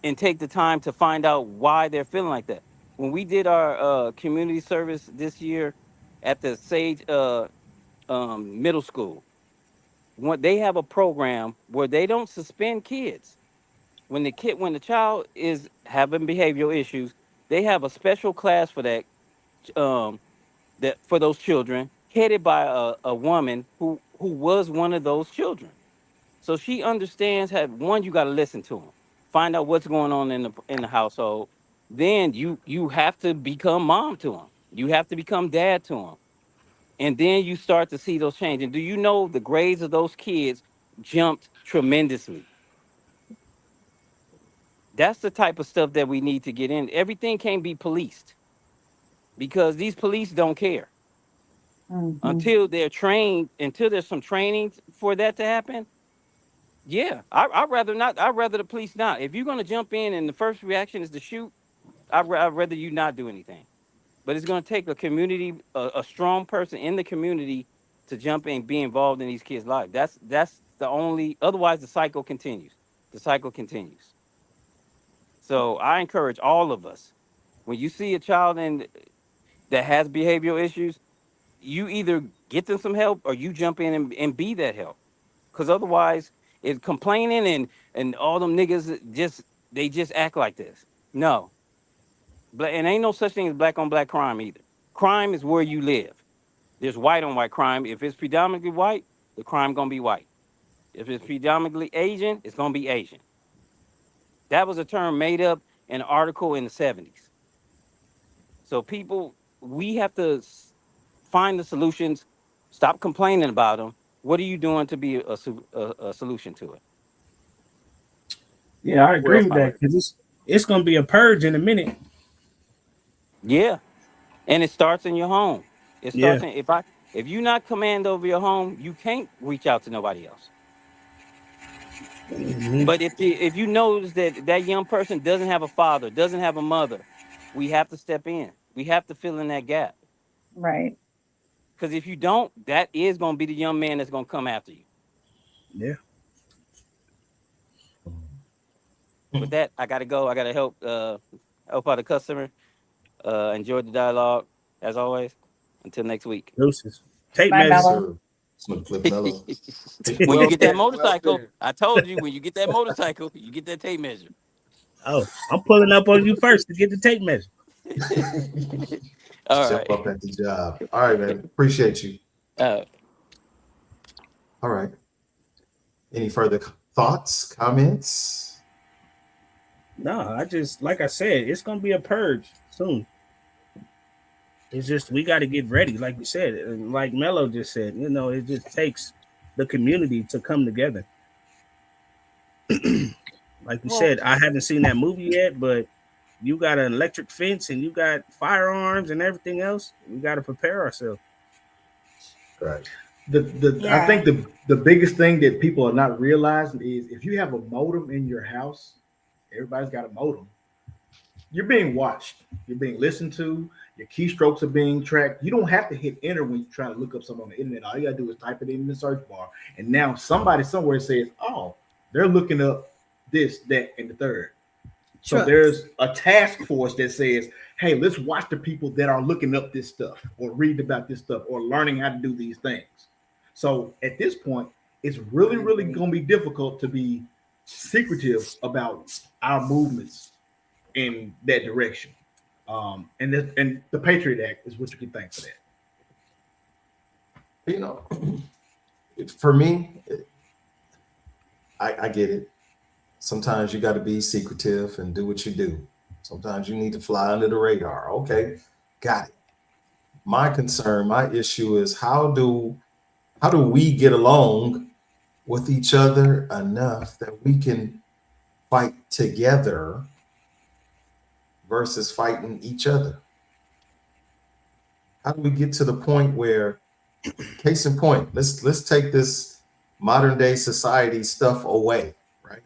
and take the time to find out why they're feeling like that. When we did our community service this year at the Sage Middle School, they have a program where they don't suspend kids. when the child is having behavioral issues, they have a special class for um that for those children, headed by a woman who was one of those children. So she understands how, one, you got to listen to them, find out what's going on in the household. Then you have to become mom to them. You have to become dad to them, and then you start to see those change. And do you know the grades of those kids jumped tremendously? That's the type of stuff that we need to get in. Everything can't be policed because these police don't care Mhm. until they're trained. Until there's some training for that to happen. Yeah, I'd rather not. I'd rather the police not. If you're gonna jump in and the first reaction is to shoot, I'd rather you not do anything. But it's gonna take a community, a strong person in the community to jump in, and be involved in these kids' lives. That's the only. Otherwise, the cycle continues. The cycle continues. So I encourage all of us. When you see a child that has behavioral issues, you either get them some help or you jump in and be that help. Because otherwise, it's complaining and all them niggas they just act like this. No, and ain't no such thing as black on black crime either. Crime is where you live. There's white on white crime. If it's predominantly white, the crime gonna be white. If it's predominantly Asian, it's gonna be Asian. That was a term made up in an article in the '70s. So people, we have to find the solutions. Stop complaining about them. What are you doing to be a solution to it? Yeah, I Well, agree with that because it's gonna be a purge in a minute. Yeah, and it starts in your home. It Yeah. starts in if you not command over your home, you can't reach out to nobody else. Hmm. But if you notice that that young person doesn't have a father, doesn't have a mother, we have to step in. We have to fill in that gap. Right. Because if you don't, that is going to be the young man that's going to come after you. Yeah. With that, I got to go. I got to help out the customer. Enjoy the dialogue as always. Until next week. Deuces. Tape Bye, measure. yes, Mello. sir. Smooth Cliff Mellow. When you Well get that said. Well motorcycle, said. I told you when you get that motorcycle, you get that tape measure. Oh, I'm pulling up on you first to get the tape measure. All Show right. up at the job. All right, man. Appreciate you. Uh, All right. Any further thoughts, comments? No, I just like I said, it's gonna be a purge soon. It's just we got to get ready, like you said, and like Mello just said. It just takes the community to come together. Like you well, said, I haven't seen that movie yet, but you got an electric fence and you got firearms and everything else. We got to prepare ourselves. Right. I Yeah. think the biggest thing that people are not realizing is if you have a modem in your house, everybody's got a modem. You're being watched. You're being listened to. Your keystrokes are being tracked. You don't have to hit enter when you try to look up something on the internet. All you gotta do is type it in the search bar, and now somebody somewhere says, "Oh, they're looking up this, that, and the third." So Trust. there's a task force that says, "Hey, let's watch the people that are looking up this stuff, or reading about this stuff, or learning how to do these things." So at this point, it's really, really going to be difficult to be secretive about our movements in that direction. And the Patriot Act is what you can thank for that. You know, for me, I get it. Sometimes you got to be secretive and do what you do. Sometimes you need to fly under the radar. Okay, got it. My concern, my issue is how do we get along with each other enough that we can fight together versus fighting each other? How do we get to the point where, case in point, let's take this modern day society stuff away, right?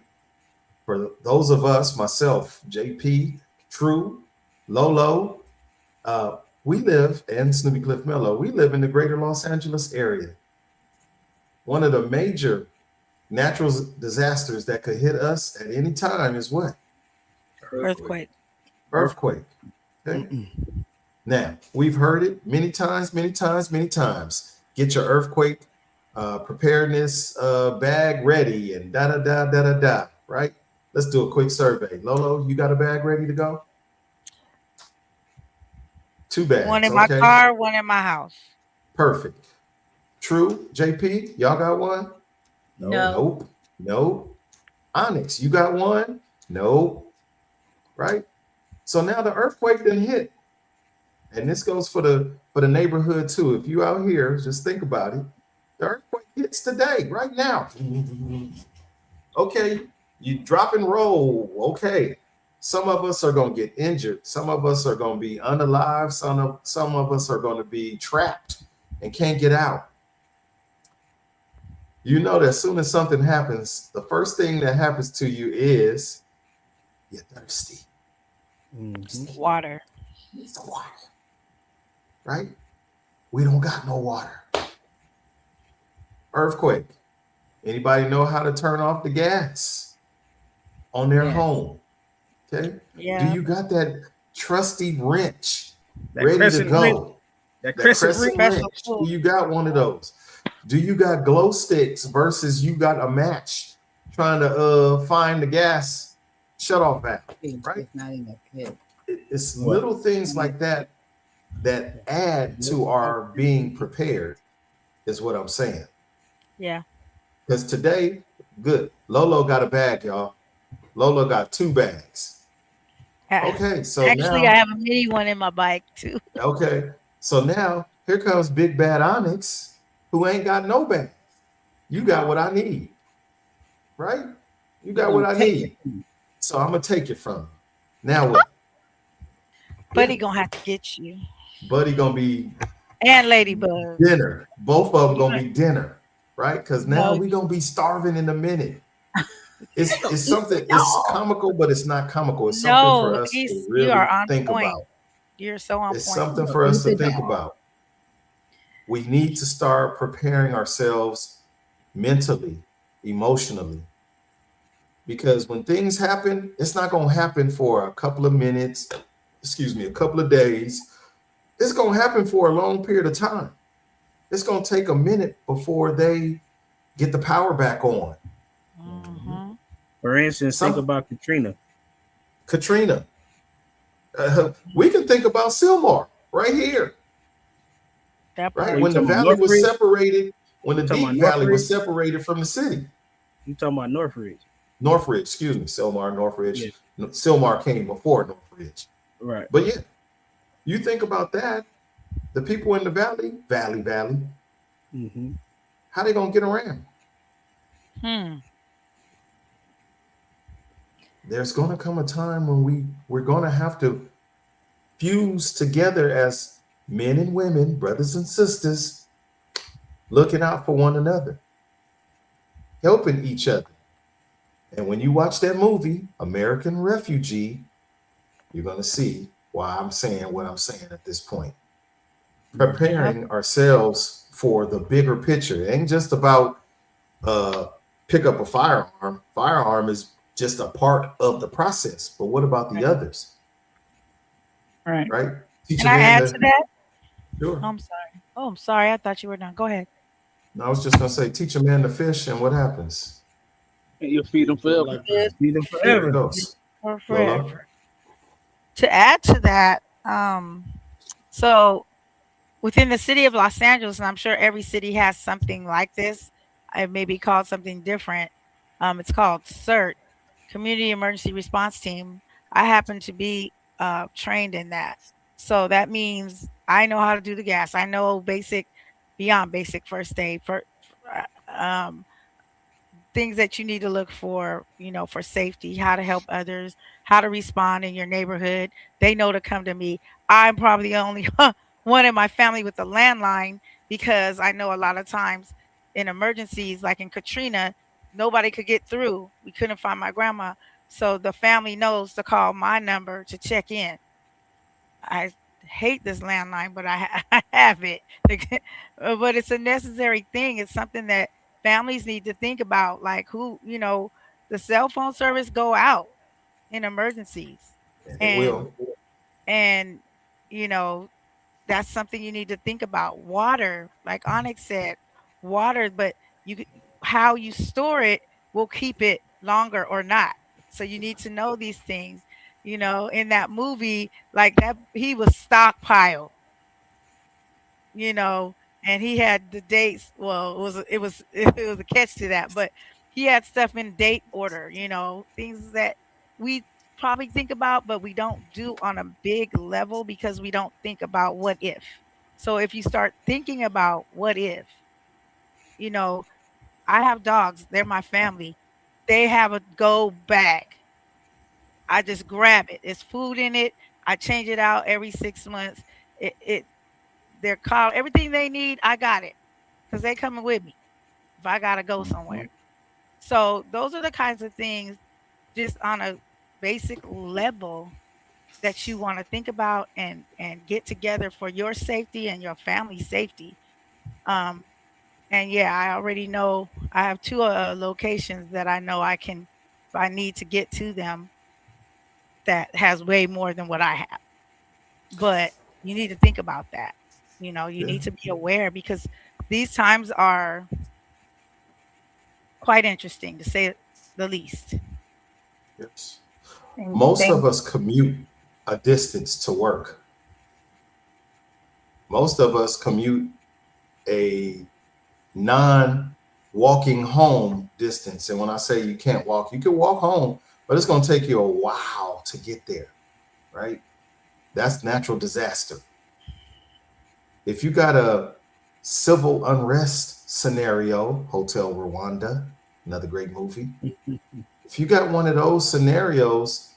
For those of us, myself, JP, True, Lolo, we live, and Snoopy Cliff Mello, we live in the greater Los Angeles area. One of the major natural disasters that could hit us at any time is what? Earthquake. Earthquake. Okay. Now, we've heard it many times, many times, many times. Get your earthquake preparedness bag ready and da da da da da da, right? Let's do a quick survey. Lolo, you got a bag ready to go? Two One bags. in my Okay. car, one in my house. Perfect. True. JP, y'all got one? No. Nope. Nope. Onyx, you got one? Nope. Right? So now the earthquake didn't hit. And this goes for the neighborhood too. If you out here, just think about it. The earthquake hits today, right now. Okay, you drop and roll. Okay. Some of us are gonna get injured. Some of us are gonna be unalive. Some of us are gonna be trapped and can't get out. You know that as soon as something happens, the first thing that happens to you is you're thirsty. Hmm. Thirsty. Water. Need some water, right? We don't got no water. Earthquake. Anybody know how to turn off the gas on their Yes. home? Okay. Do Yeah. you got that trusty wrench That ready to crescent wrench. go? That That crescent crescent wrench. Special wrench. Do tool. you got one of those? Do you got glow sticks versus you got a match trying to find the gas shut off valve? Right? It's not in the kit. It's What? little things like that that add to our being prepared, is what I'm saying. Yeah. Because today, good. Lolo got a bag, y'all. Lolo got two bags. A- Okay, so Actually, I now, have a mini one in my bike too. okay, so now here comes Big Bad Onyx, who ain't got no bag. You got what I need, right? You You're got what gonna I take it need. from me. So I'm gonna take it from you. Now what? But Yeah, he gonna have to get you. Buddy gonna be And Ladybug. dinner. Both of them You gonna know, be dinner, right? Because now no, we gonna be starving in a minute. He It's gonna it's eat something. it It's all. comical, but it's not comical. It's something for no, us to he's you are really on think point. about. You're so on It's point. He something gonna for us eat to it think all. about. We need to start preparing ourselves mentally, emotionally, because when things happen, it's not going to happen for a couple of minutes, excuse me, a couple of days. It's going to happen for a long period of time. It's going to take a minute before they get the power back on. Hmm. For instance, think Some about Katrina. Katrina, we can think about Silmar right here, That right? Or you part. When the talking about valley was Northridge? separated, when You the talking about deep valley was Northridge? separated from the city. You talking about Northridge? Northridge, excuse me, Silmar, Yeah. Northridge. Silmar came before Northridge. Right. But yeah, you think about that, the people in the valley, Hmm. how they gonna get around? Hmm. There's gonna come a time when we're gonna have to fuse together as men and women, brothers and sisters, looking out for one another, helping each other. And when you watch that movie, American Refugee, you're gonna see why I'm saying what I'm saying at this point. Yep. Preparing ourselves for the bigger picture. It ain't just about uh, pick up a firearm. Firearm is just a part of the process. But what about the Right. others, Right. right? Teach Can a I man add to to that? sure. Oh, I'm sorry. Oh, I'm sorry. I thought you were done. Go ahead. No, I was just gonna say, teach a man to fish, and what happens? And you'll feed them Feed for a forever. Good lifetime. Be them There it forever. goes. for Lolo. forever. To add to that, so within the city of Los Angeles, and I'm sure every city has something like this. It may be called something different. It's called CERT, Community Emergency Response Team. I happen to be trained in that. So that means I know how to do the gas. I know basic, beyond basic first aid things that you need to look for, for safety, how to help others, how to respond in your neighborhood. They know to come to me. I'm probably the only one in my family with a landline because I know a lot of times in emergencies, like in Katrina, nobody could get through. We couldn't find my grandma. So the family knows to call my number to check in. I hate this landline, but I have it. But it's a necessary thing. It's something that families need to think about. Like the cell phone service go out in emergencies, And it and will. and you know that's something you need to think about. Water, like Onyx said, water, but how you store it will keep it longer or not. So you need to know these things. In that movie, like that, he was stockpiled, you know, and he had the dates. Well, it was it was a catch to that, but he had stuff in date order, things that we probably think about, but we don't do on a big level because we don't think about what if. So if you start thinking about what if, you know, I have dogs, they're my family. They have a go bag. I just grab it. It's food in it. I change it out every 6 months. It their car, everything they need, I got it because they coming with me if I gotta go somewhere. Mhm. So those are the kinds of things, just on a basic level, that you want to think about and get together for your safety and your family's safety. Um, and yeah, I already know I have two locations that I know I can, if I need to get to them, that has way more than what I have. But you need to think about that. You Yeah. need to be aware because these times are quite interesting to say the least. Yes. Most of Thank us commute a distance to work. Most of us commute a non walking home distance. And when I say you can't walk, you can walk home, but it's going to take you a while to get there, right? That's natural disaster. If you got a civil unrest scenario, Hotel Rwanda, another great movie. If you got one of those scenarios,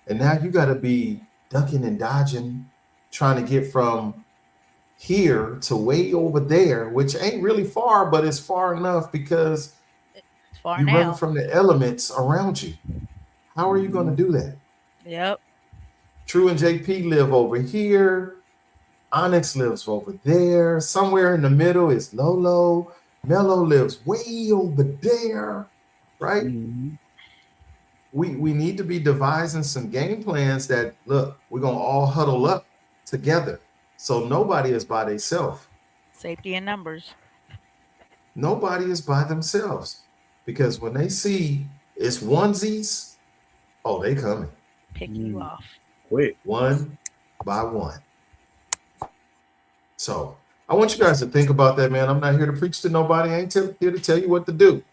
and now you got to be ducking and dodging, trying to get from here to way over there, which ain't really far, but it's far enough because It's far you run now. from the elements around you. How are you going to Mhm. do that? Yep. True and JP live over here. Onyx lives over there. Somewhere in the middle is Lolo. Mello lives way over there, right? Mhm. We need to be devising some game plans that look, we're gonna all huddle up together. So nobody is by themselves. Safety in numbers. Nobody is by themselves. Because when they see it's onesies, oh, they coming. Picking you Mm. off. Quick. One by one. So I want you guys to think about that, man. I'm not here to preach to nobody. I ain't here to tell you what to do.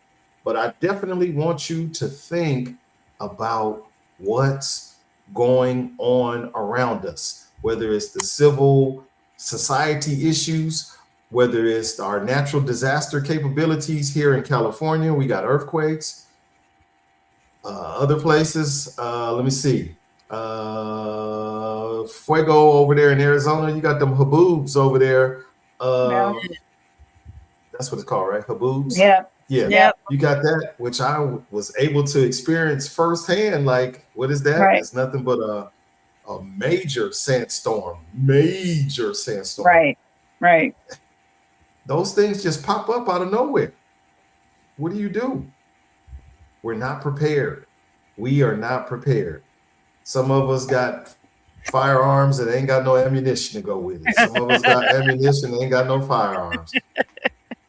But I definitely want you to think about what's going on around us, whether it's the civil society issues, whether it's our natural disaster capabilities here in California. We got earthquakes, other places. Let me see. Fuego over there in Arizona. You got them haboobs over there. Yeah. That's what it's called, right? Haboobs. Yep. Yeah, Yep. Yep. you got that, which I was able to experience firsthand. Like, what is that? Right. It's nothing but a major sandstorm. Major sandstorm. Right. Right. Those things just pop up out of nowhere. What do you do? We're not prepared. We are not prepared. Some of us got firearms that ain't got no ammunition to go with it. Some of us got ammunition that ain't got no firearms.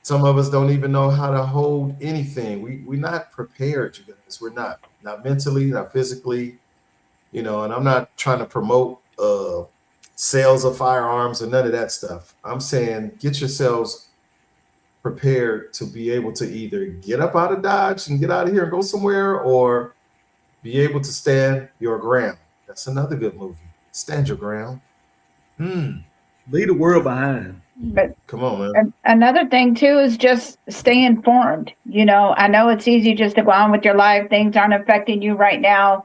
Some of us don't even know how to hold anything. We're not prepared, you guys. We're not mentally, not physically, and I'm not trying to promote sales of firearms or none of that stuff. I'm saying get yourselves prepared to be able to either get up out of Dodge and get out of here and go somewhere, or be able to stand your ground. That's another good movie. Stand your ground. Hmm. Leave the world behind. But Come on, man. another thing too is just stay informed. I know it's easy just to go on with your life. Things aren't affecting you right now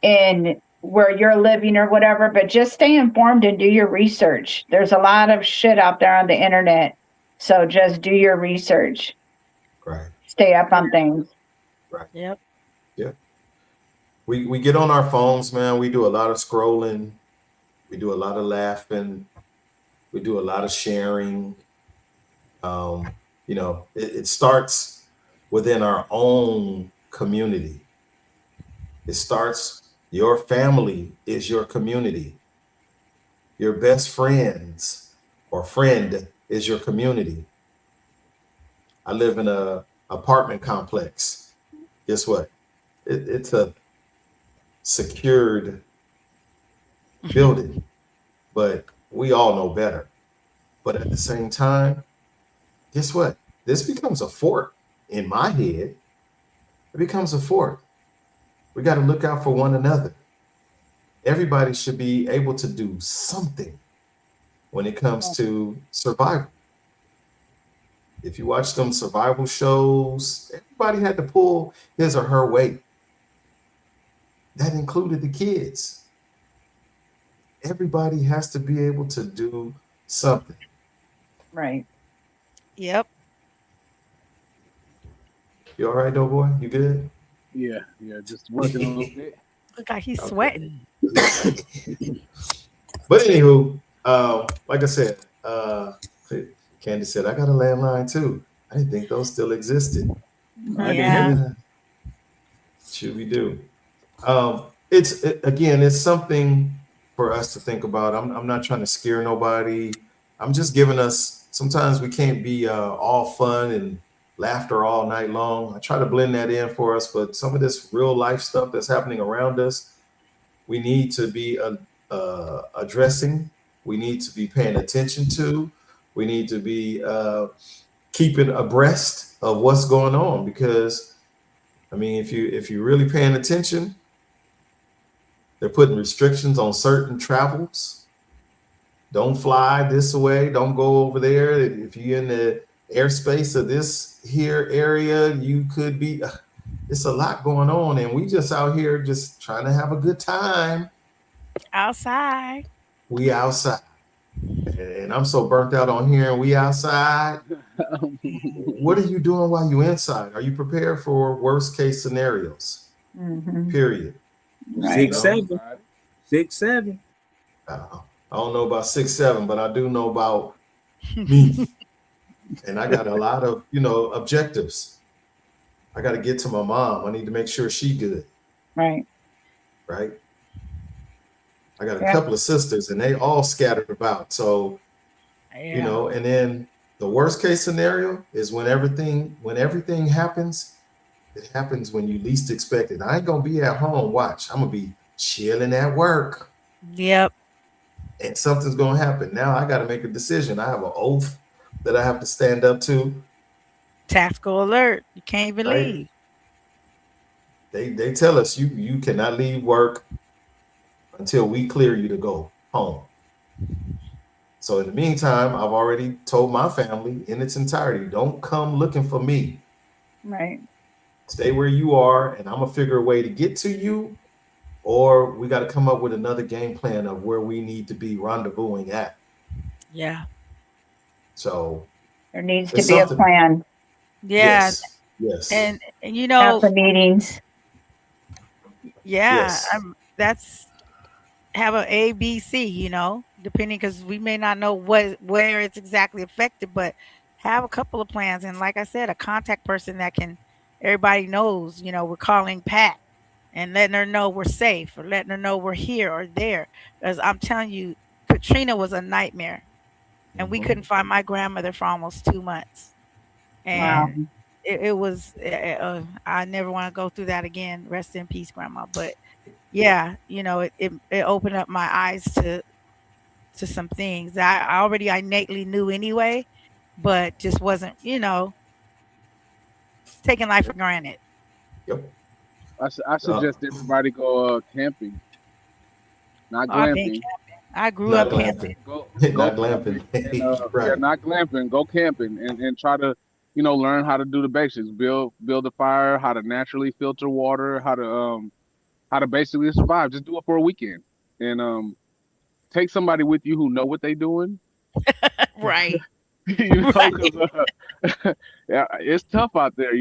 in where you're living or whatever, but just stay informed and do your research. There's a lot of shit out there on the internet. So just do your research. Right. Stay up on things. Right. Yep. Yeah. We get on our phones, man. We do a lot of scrolling. We do a lot of laughing. We do a lot of sharing. Um, it starts within our own community. It starts, your family is your community. Your best friends or friend is your community. I live in a apartment complex. Guess what? It's a secured building, but we all know better. But at the same time, guess what? This becomes a fort in my head. It becomes a fort. We got to look out for one another. Everybody should be able to do something when it comes to survival. If you watch them survival shows, everybody had to pull his or her weight. That included the kids. Everybody has to be able to do something. Right. Yep. You all right, though, boy? You good? Yeah, yeah, just working a little bit. Look like he's Okay. sweating. But anywho, like I said, Candy said, I got a landline too. I didn't think those still existed. I Oh didn't Yeah. either. yeah, should we do? Again, it's something for us to think about. I'm not trying to scare nobody. I'm just giving us. Sometimes we can't be all fun and laughter all night long. I try to blend that in for us, but some of this real life stuff that's happening around us, we need to be addressing. We need to be paying attention to. We need to be keeping abreast of what's going on because I mean, if you're really paying attention, they're putting restrictions on certain travels. Don't fly this way. Don't go over there. If you're in the airspace of this here area, you could be. It's a lot going on, and we just out here just trying to have a good time. Outside. We outside, and I'm so burnt out on here, and we outside. What are you doing while you inside? Are you prepared for worst case scenarios? Hmm. Period. You Right. Six, know, seven, 6, 7. I don't know about 6, 7, but I do know about me, and I got a lot of objectives. I got to get to my mom. I need to make sure she good, Right. right? I got a Yeah. couple of sisters, and they all scattered about. So Yeah. and then the worst case scenario is when everything happens. It happens when you least expect it. I ain't gonna be at home. Watch, I'm gonna be chilling at work, Yep. and something's gonna happen. Now I got to make a decision. I have an oath that I have to stand up to, Tactical alert. You can't even right? leave. They tell us you cannot leave work until we clear you to go home. So in the meantime, I've already told my family in its entirety, don't come looking for me. Right. Stay where you are, and I'm gonna figure a way to get to you, or we got to come up with another game plan of where we need to be rendezvousing at. Yeah. So There needs to it's be a something. plan. Yeah. Yes, yes, And Have the meetings. yeah, yes. that's have a A, B, C, depending because we may not know where it's exactly affected, but have a couple of plans. And like I said, a contact person that can everybody knows, we're calling Pat and letting her know we're safe or letting her know we're here or there. Because I'm telling you, Katrina was a nightmare. And we Hmm. couldn't find my grandmother for almost 2 months. Wow. And it was I never want to go through that again. Rest in peace, grandma. But yeah, it opened up my eyes to some things that I already innately knew anyway, but just wasn't, taking life for Yep, granted. yep. I Uh, suggest everybody go camping, not Oh, I've been glamping. camping. I grew not up camping. glamping, Go not glamping. camping and yeah, Right. not glamping. Go camping and try to learn how to do the basics. Build a fire, how to naturally filter water, how to basically survive. Just do it for a weekend and take somebody with you who know what they doing. Right. Right. Because yeah, it's tough out there.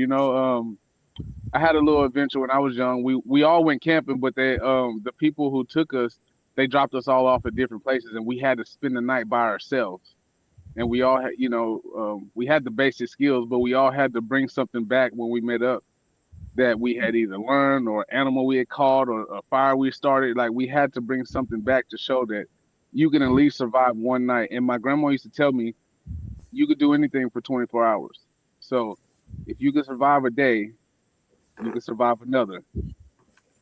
I had a little adventure when I was young. We all went camping, but the people who took us, they dropped us all off at different places, and we had to spend the night by ourselves. And we all had, we had the basic skills, but we all had to bring something back when we met up that we had either learned or animal we had caught or a fire we started. Like we had to bring something back to show that you can at least survive one night. And my grandma used to tell me you could do anything for 24 hours. So if you can survive a day, you can survive another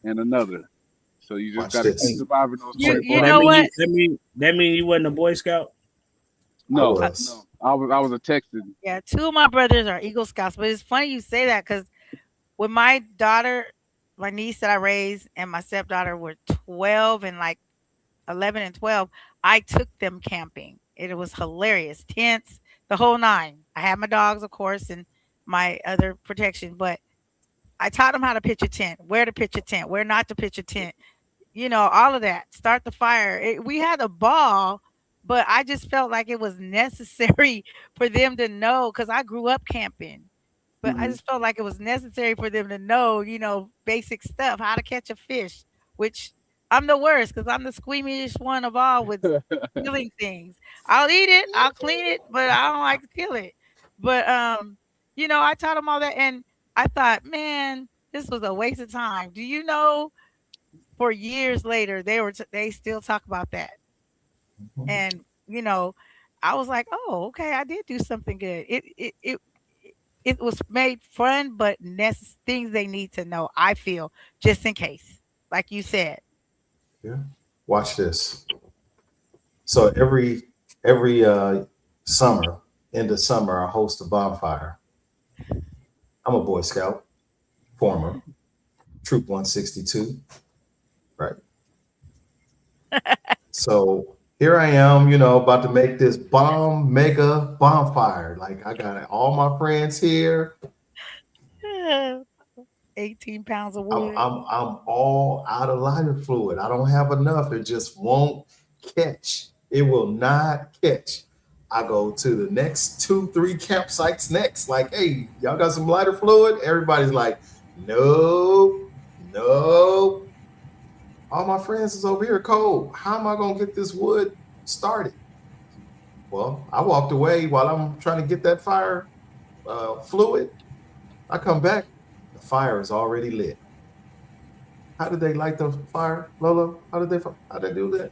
and another So you just Watch got to keep this. Hey, surviving those so 24 you that know hours. mean what? you wasn't a Boy Scout? I No, was. no, I was a Texan. Yeah, two of my brothers are Eagle Scouts, but it's funny you say that because when my daughter, my niece that I raised, and my stepdaughter were 12 and like 11 and 12, I took them camping. It was hilarious. Tents, the whole nine. I had my dogs, of course, and my other protection, but I taught them how to pitch a tent, where to pitch a tent, where not to pitch a tent, all of that. Start the fire. We had a ball, but I just felt like it was necessary for them to know because I grew up camping. But I Hmm. just felt like it was necessary for them to know, basic stuff, how to catch a fish, which I'm the worst because I'm the squeamish one of all with killing things. I'll eat it, I'll clean it, but I don't like to kill it. But I taught them all that, and I thought, man, this was a waste of time. Do you know? For years later, they still talk about that, Mhm. and I was like, oh, okay, I did do something good. It was made fun, but things they need to know. I feel just in case, like you said. Yeah. Watch this. So every summer, end of summer, I host a bonfire. I'm a Boy Scout, former Troop 162, right? So here I am, about to make this bomb mega bonfire. Like I got all my friends here. 18 pounds of I'm wood. I'm I'm all out of lighter fluid. I don't have enough. It just won't catch. It will not catch. I go to the next two, three campsites next. Like, hey, y'all got some lighter fluid? Everybody's like, no, no. All my friends is over here cold. How am I gonna get this wood started? Well, I walked away while I'm trying to get that fire fluid. I come back, the fire is already lit. How did they light the fire, Lolo? How did they do that?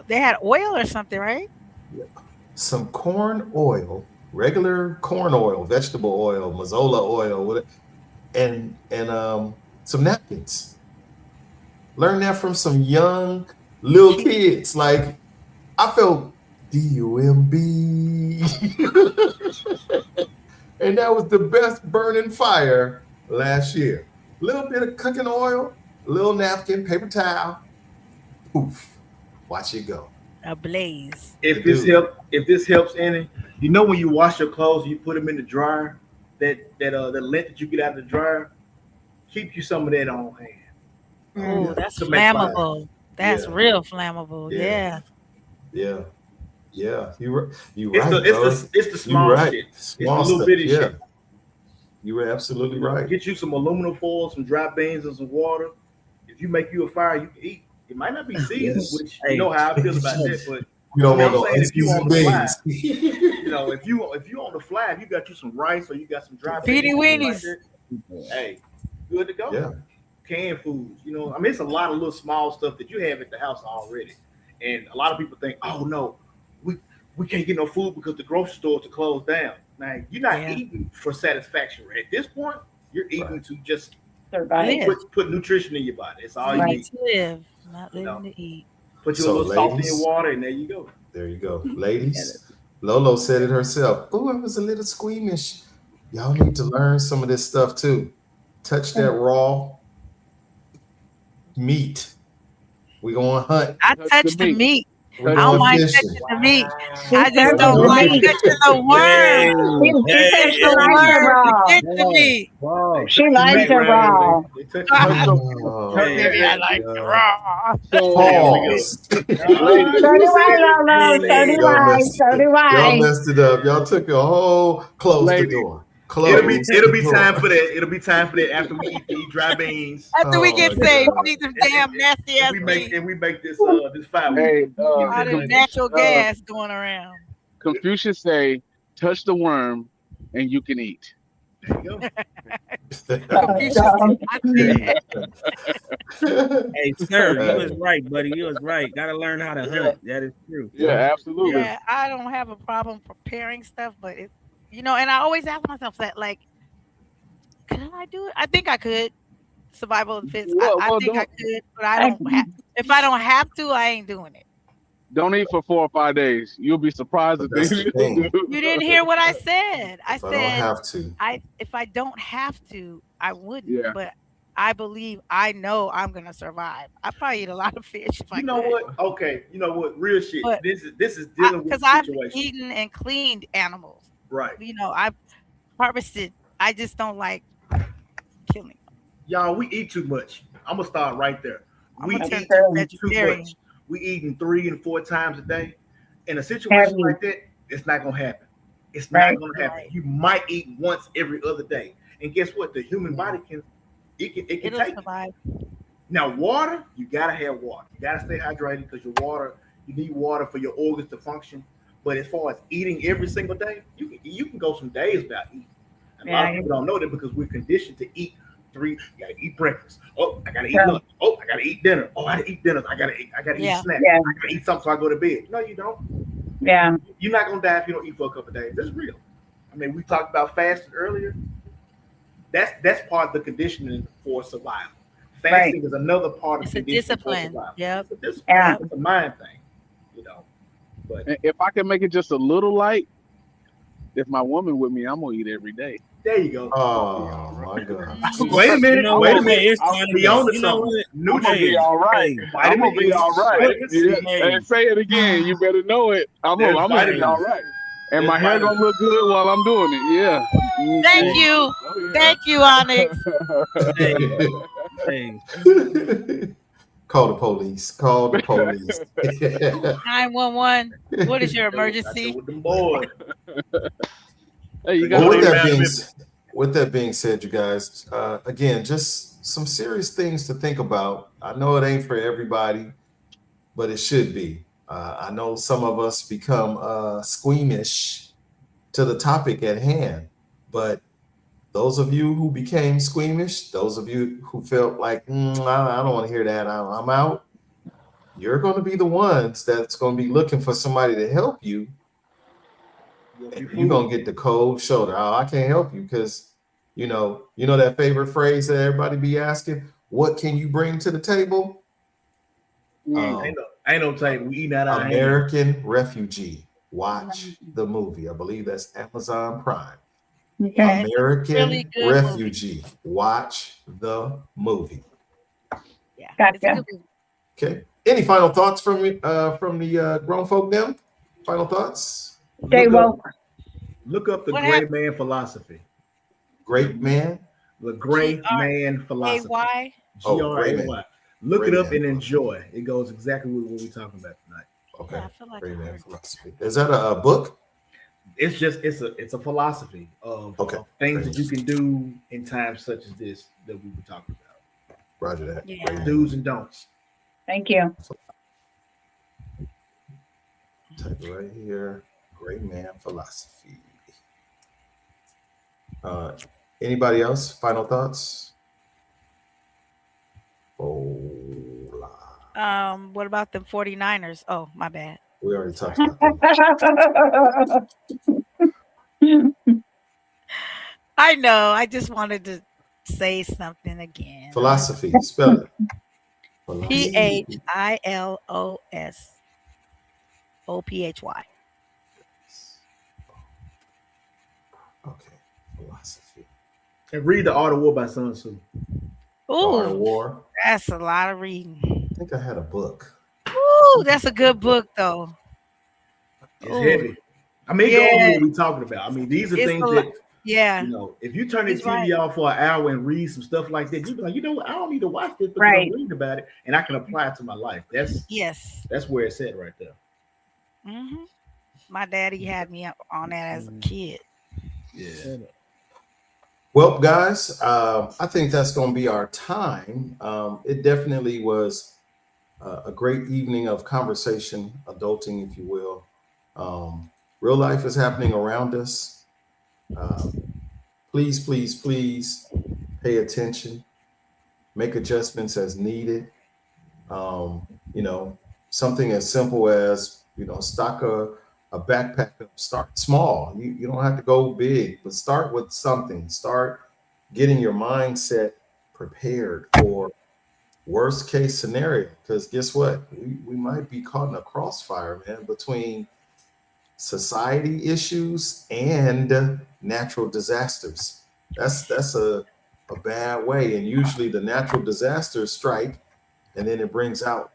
They had oil or something, right? Yeah. Some corn oil, regular corn oil, vegetable oil, mazola oil, and some napkins. Learn that from some young little kids. Like I felt DUMB. And that was the best burning fire last year. Little bit of cooking oil, little napkin, paper towel, poof. Watch it go. A blaze. It do. If this helps any, when you wash your clothes, you put them in the dryer. That the lint that you get out of the dryer, keep you some of that on hand Oh, Yeah, that's to make fire. flammable. That's yeah, real flammable. yeah, Yeah. yeah, yeah. You It's the right, it's bro. the it's the You small right. shit. It's the Small little stuff. bitty Yeah, shit. you were absolutely right. Get you some aluminum foil, some dry beans, and some water. If you make you a fire, you can eat. It might not be seasoned, Yes. which you Hey, know how I feel about that. But We don't want I'm no saying if you on unseasoned the fly, beans. if you on the fly, if you got you some rice or you got some dry Beanie beans or something like weenies. that, hey, good to go. Yeah, Canned foods, it's a lot of little small stuff that you have at the house already. And a lot of people think, oh no, we we can't get no food because the grocery stores are closed down. Now you're not Yeah. eating for satisfaction at this point. You're right. eating to just Survive. Live. put nutrition in your body. That's all We you Right. need need. to live, not You living know, to eat. put you a So, little salt in your ladies, water, and there you go. there you go. Yeah, Ladies, Lolo said it herself. Oh, I was a little squeamish. Y'all need to learn some of this stuff too. Touch that raw meat. We going hunt. I Touch the touch the meat. meat. We Touch I the don't going mind meat. fishing. touching the meat. she I just Touch touches don't the the like meat. meat. touching the hey, worm. She says It's she the likes it worm that raw. gets to whoa, me. They whoa. She touch the likes meat it around here. raw. They touch the Touch meat. the Oh, Hey, Maybe I hey, like it yeah. raw. hey, so let me. Pause. Ah, ladies. So you do I, said it. You Lolo. So said do it. Y'all I. messed So it. do Y'all I. messed it up. Y'all took a whole close the Ladies. door. Ladies. Close It'll the be time door. for that. It'll be time for that after we eat these dry beans After we Oh get my saved, God. we need some and, and, damn nasty and ass we make beans. and we make this fire. Hey, Keep it All in this place. Confucius, natural gas going around. Confucius say, touch the worm and you can eat. There you go. Confucius, So, I see Hey, that. hey, sir, you was Hey, right, buddy. You was right. Got to learn how to Yeah, hunt. That is true. yeah. yeah, absolutely. Yeah, I don't have a problem preparing stuff, but and I always ask myself that, like, could I do it? I think I could. survival of the fittest. I, Well, I well, think I don't could, but I I don't have. If I don't have to, I ain't doing it. don't eat for 4 or 5 days. You'll be surprised But at things that's the you'll do. thing. You didn't hear what I said. I If I don't said have to, I if I don't have to, I wouldn't. Yeah. But I know I'm gonna survive. I probably eat a lot of fish if I You know could. what? Okay, you know what? Real shit. But This is dealing with because the I've situation, eaten and cleaned animals, right? I've harvested. I just don't like killing. Y'all, we eat too much. I'm gonna start right there. I'm We gonna That's turn eat to a true. too much. vegetarian. We eating 3 and 4 times a day. In a situation Heavy, like that, it's not gonna happen. It's not right? gonna happen. Right. You might eat once every other day, and guess what? The human Yeah. body can It'll take it. survive. Now, water, you gotta have water. You gotta stay hydrated because you need water for your organs to function. But as far as eating every single day, you can go some days without eating. And a lot Yeah, of people don't know that because we're conditioned to eat three. You gotta eat breakfast. Oh, I gotta eat yeah, lunch. Oh, I gotta eat dinner. Oh, I gotta eat dinner. I gotta eat Yeah. snacks. yeah, I gotta eat something so I go to bed. No, you don't. yeah, You're not gonna die if you don't eat for a couple of days. That's real. I mean, we talked about fasting earlier. That's part of the conditioning for survival. right. Fasting is another part of It's a conditioning for discipline. survival. Yep. It's a discipline. Yeah, Yep. It's a mind thing, you know. But And if I can make it just a little light, if my woman with me, I'm gonna eat every day. there you go. oh my God. Wait a Mhm. minute. know Wait a what? minute. Hey, it's I'm, time to Be go. on to You know something. what? I'm gonna be Hey, Nutrients. all right. hey, I'm Vitamin gonna be D. all right. Vitamin Yeah. C. hey. And say it again. You better know it. There's I'm gonna be all vitamins. right. And There's my hair gonna vitamins. look good while I'm doing it. Yeah. Thank Mhm. Hey, you. Oh Thank you, Onyx. hey, hey. Call the police. Call the police. 911. What is your I go emergency? with them boys. Hey, you You Well, gotta know with they learn. that rap being with me. with that being said, you guys, again, just some serious things to think about. I know it ain't for everybody, but it should be. I know some of us become squeamish to the topic at hand, but those of you who became squeamish, those of you who felt like I don't want to hear that, I'm out. You're going to be the ones that's going to be looking for somebody to help you, You'll be and you're fooled. going to get the cold shoulder. Oh, I can't help you because you know that favorite phrase that everybody be asking, what can you bring to the table? Mm. Um, Ain't no table. We eating out our hands. American Refugee. Watch the movie. I believe that's Amazon Prime. Yeah, Okay. it's a really American good movie. Refugee. Watch the movie. Yeah, it's a Gotcha. good movie. Okay. Any final thoughts from the grown folk? Them final thoughts. Stay Look up woke. look up the What gray happened? man philosophy. Great man. The G gray R man A philosophy. Y. G Oh, R gray A man. Y. Look Gray it up man. and enjoy. It goes exactly with what we're talking about tonight. Okay. Yeah, I feel like Gray I man heard. philosophy. Is that a book? It's a philosophy Okay. of things Gray that you man. can do in times such as this that we were talking about. Roger that. Yeah. Gray man. Do's and don'ts. Thank you. Type it right here. Gray man philosophy. Uh, anybody else? Final thoughts? Hola. What about them 49ers? Oh, my bad. We already talked Sorry. about them. I know. I just wanted to say something again. Philosophy. Spell it. Philosophy. PHILOSOPHY. Okay. Philosophy. And read The Art of War by Sun Tzu. The Art of Ooh, War. that's a lot of reading. I think I had a book. Ooh, that's a good book though. It's Ooh, heavy. I mean, it goes yeah, with what we're talking about. I mean, these are it's a things lot. that Yeah, if you turn the he's right. TV off for an hour and read some stuff like that, you'd be like, you know what? I don't need to watch this because I'm Right. reading about it and I can apply it to my life. Yes. That's where it's at right there. Hmm. My daddy had me up on that as a kid. Yeah. Well, guys, I think that's going to be our time. It definitely was a great evening of conversation, adulting, if you will. Real life is happening around us. Please, please, please pay attention, make adjustments as needed. You know, something as simple as, stock a backpack up, start small. You don't have to go big, but start with something. Start getting your mindset prepared for worst case scenario. Because guess what? We might be caught in a crossfire, man, between society issues and natural disasters. That's a bad way. And usually the natural disasters strike and then it brings out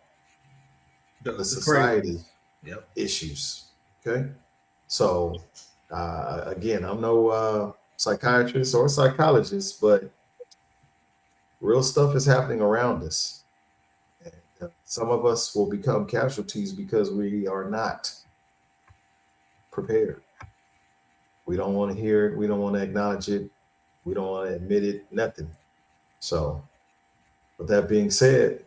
the The crazy society ones. Yep. issues. Okay. So again, I'm no psychiatrist or psychologist, but real stuff is happening around us. And some of us will become casualties because we are not prepared. We don't want to hear it. We don't want to acknowledge it. We don't want to admit it, nothing. So, with that being said,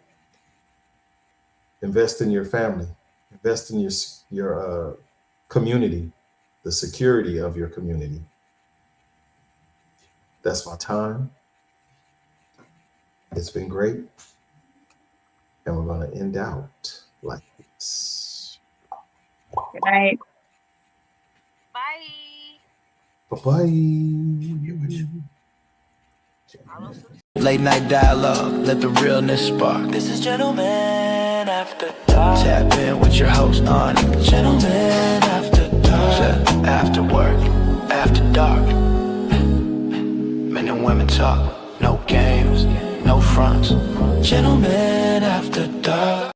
invest in your family, invest in your community, the security of your community. That's my time. It's been great. And we're going to end out like this. Good night. Bye. Bye-bye. Late night dialogue, let the realness spark. This is Gentleman After Dark. Tap in with your host on Gentleman After Dark. After work, after dark. Men and women talk, no games, no fronts. Gentleman After Dark.